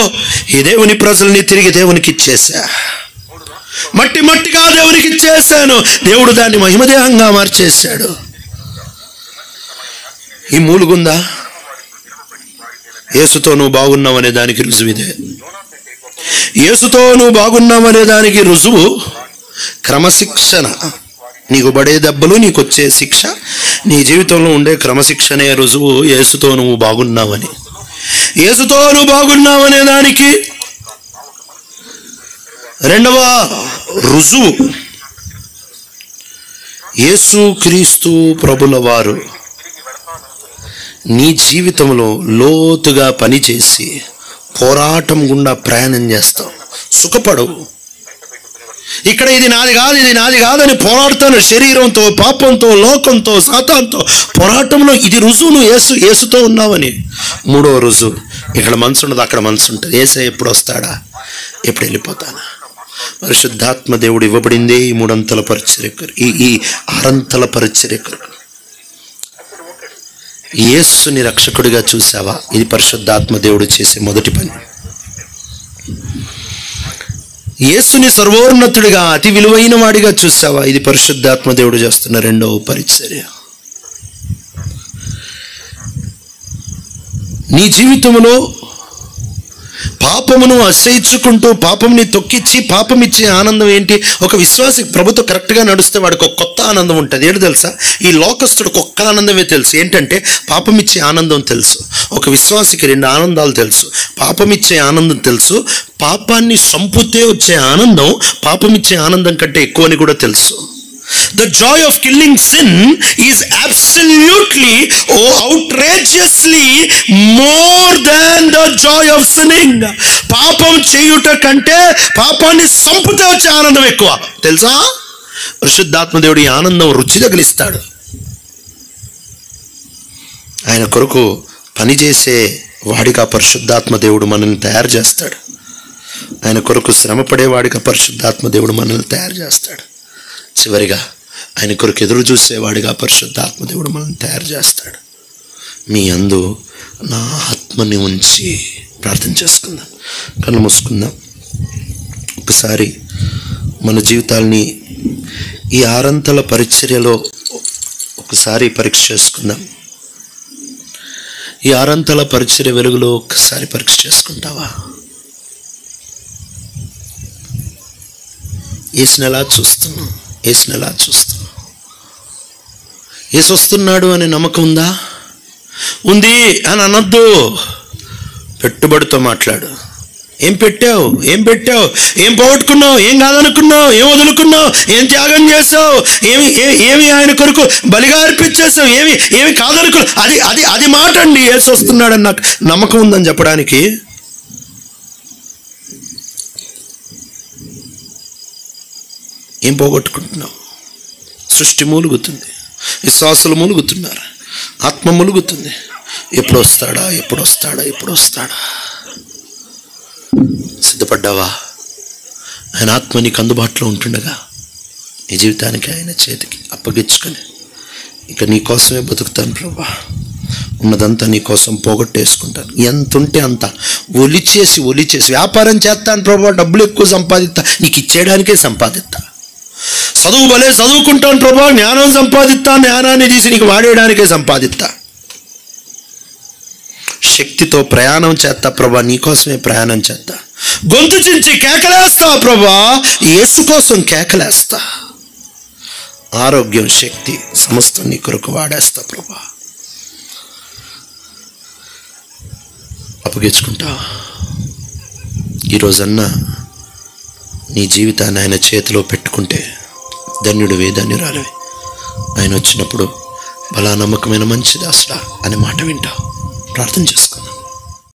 ఈ దేవుని ప్రజల్ని తిరిగి దేవునికి ఇచ్చేసా, మట్టి మట్టిగా దేవునికి ఇచ్చేసాను. దేవుడు దాన్ని మహిమదేహంగా మార్చేశాడు. ఈ మూలుగుందా? యేసుతో నువ్వు బాగున్నావు అనే దానికి రుజువు ఇదే. యేసుతో నువ్వు బాగున్నావు అనే దానికి రుజువు క్రమశిక్షణ. నీకు పడే దెబ్బలు, నీకు వచ్చే శిక్ష, నీ జీవితంలో ఉండే క్రమశిక్షణే రుజువు యేసుతో నువ్వు బాగున్నావని. యేసుతో నువ్వు బాగున్నావనే దానికి రెండవ రుజువు యేసు క్రీస్తు ప్రభుల వారు నీ జీవితంలో లోతుగా పనిచేసి పోరాటం గుండా ప్రయాణం చేస్తావు. సుఖపడవు. ఇక్కడ ఇది నాది కాదు, ఇది నాది కాదని పోరాడుతాను. శరీరంతో, పాపంతో, లోకంతో, సాతాన్తో పోరాటంలో ఇది రుజువు నువ్వు యేసుతో ఉన్నావని. మూడో రుజువు, ఇక్కడ మనసు ఉండదు, అక్కడ మనసు ఉంటుంది. యేసయ్య ఎప్పుడు వస్తాడా, ఎప్పుడు వెళ్ళిపోతానా? పరిశుద్ధాత్మ దేవుడు ఇవ్వబడిందే ఈ 3 అంతల పరిచర్యకు, ఈ 6 అంతల పరిచర్యకు. యేసుని రక్షకుడిగా చూసావా? ఇది పరిశుద్ధాత్మ దేవుడు చేసే మొదటి పని. యేసుని సర్వోన్నతుడిగా, అతి విలువైన వాడిగా చూసావా? ఇది పరిశుద్ధాత్మ దేవుడు చేస్తున్న రెండవ పరిచర్య. నీ జీవితంలో పాపమును అసహించుకుంటూ పాపంని తొక్కిచ్చి పాపం ఇచ్చే ఆనందం ఏంటి? ఒక విశ్వాసి ప్రభుతో కరెక్ట్గా నడుస్తే వాడికి ఒక కొత్త ఆనందం ఉంటుంది. ఏంటి తెలుసా? ఈ లోకస్తుడికి ఒక్క ఆనందమే తెలుసు. ఏంటంటే పాపం ఇచ్చే ఆనందం తెలుసు. ఒక విశ్వాసికి 2 ఆనందాలు తెలుసు. పాపం ఇచ్చే ఆనందం తెలుసు, పాపాన్ని సంపుతే వచ్చే ఆనందం పాపం ఇచ్చే ఆనందం కంటే ఎక్కువ అని కూడా తెలుసు. The joy of killing sin is absolutely, outrageously more than the joy of sinning. పాపం చేయుట కంటే పాపాన్ని సంపుతే వచ్చే ఆనందం ఎక్కువ. తెలుసా? పరిశుద్ధాత్మ దేవుడు ఈ ఆనందం రుచి తగిలిస్తాడు. ఆయన కొరకు పనిచేసే వాడిగా పరిశుద్ధాత్మ దేవుడు మనల్ని తయారు చేస్తాడు. ఆయన కొరకు శ్రమపడే వాడిగా పరిశుద్ధాత్మ దేవుడు మనల్ని తయారు చేస్తాడు. చివరిగా ఆయన కొరకు ఎదురు చూసేవాడిగా పరిశుద్ధాత్మ దేవుడు మనల్ని తయారు చేస్తాడు. మీ అందు నా ఆత్మని ఉంచి ప్రార్థన చేసుకుందాం. కళ్ళు మూసుకుందాం. ఒకసారి మన జీవితాల్ని ఈ 6 అంతల పరిచర్యలో ఒకసారి పరీక్ష చేసుకుందాం. ఈ 6 అంతల పరిచర్య వెలుగులో ఒకసారి పరీక్ష చేసుకుంటావా? యేసుని ఎలా చూస్తున్నావు? యేసుని ఎలా చూస్తున్నావు? యేసు వస్తున్నాడు అనే నమ్మకం ఉందా? ఉంది అని అనొద్దు. పెట్టుబడితో మాట్లాడు. ఏం పెట్టావు, ఏం పెట్టావు, ఏం పోగొట్టుకున్నావు, ఏం కాదనుకున్నావు, ఏం వదులుకున్నావు, ఏం త్యాగం చేసావు, ఏమి ఆయన కొరకు బలిగా అర్పించేసావు, ఏమి కాదనుకున్నావు. అది అది అది మాట అండి. యేసు వస్తున్నాడని నాకు నమ్మకం ఉందని చెప్పడానికి. ఏం పోగొట్టుకుంటున్నావు? సృష్టి మూలుగుతుంది, విశ్వాసులు మూలుగుతున్నారు, ఆత్మ మూలుగుతుంది. ఎప్పుడు వస్తాడా, ఎప్పుడు వస్తాడా, ఎప్పుడు వస్తాడా? సిద్ధపడ్డావా? ఆయన ఆత్మ నీకు అందుబాటులో ఉంటుండగా నీ జీవితానికి ఆయన చేతికి అప్పగించుకొని, ఇక నీ కోసమే బతుకుతాను ప్రభా, ఉన్నదంతా నీ కోసం పోగొట్టేసుకుంటాను, ఎంత ఉంటే అంత ఒలిచేసి వ్యాపారం చేస్తాను ప్రభా, డబ్బులు ఎక్కువ సంపాదిస్తా, నీకు ఇచ్చేయడానికే సంపాదిస్తా. చదువు భలే చదువుకుంటాను ప్రభా, జ్ఞానం సంపాదిస్తా, జ్ఞానాన్ని తీసి నీకు వాడేయడానికే సంపాదిస్తా. శక్తితో ప్రయాణం చేస్తా ప్రభా, నీకోసమే ప్రయాణం చేస్తా. గొంతు చించి కేకలేస్తా ప్రభా, యేసు కోసం కేకలేస్తా. ఆరోగ్యం, శక్తి సమస్తం నీ కొరకు వాడేస్తా ప్రభా. అప్పగించుకుంటా. ఈరోజన్నా నీ జీవితాన్ని ఆయన చేతిలో పెట్టుకుంటే ధన్యుడివే, ధన్యురాలివే. ఆయన వచ్చినప్పుడు బలా నమ్మకమైన మంచి దాసుడా అనే మాట వింటావు. ప్రార్థన చేస్తాం.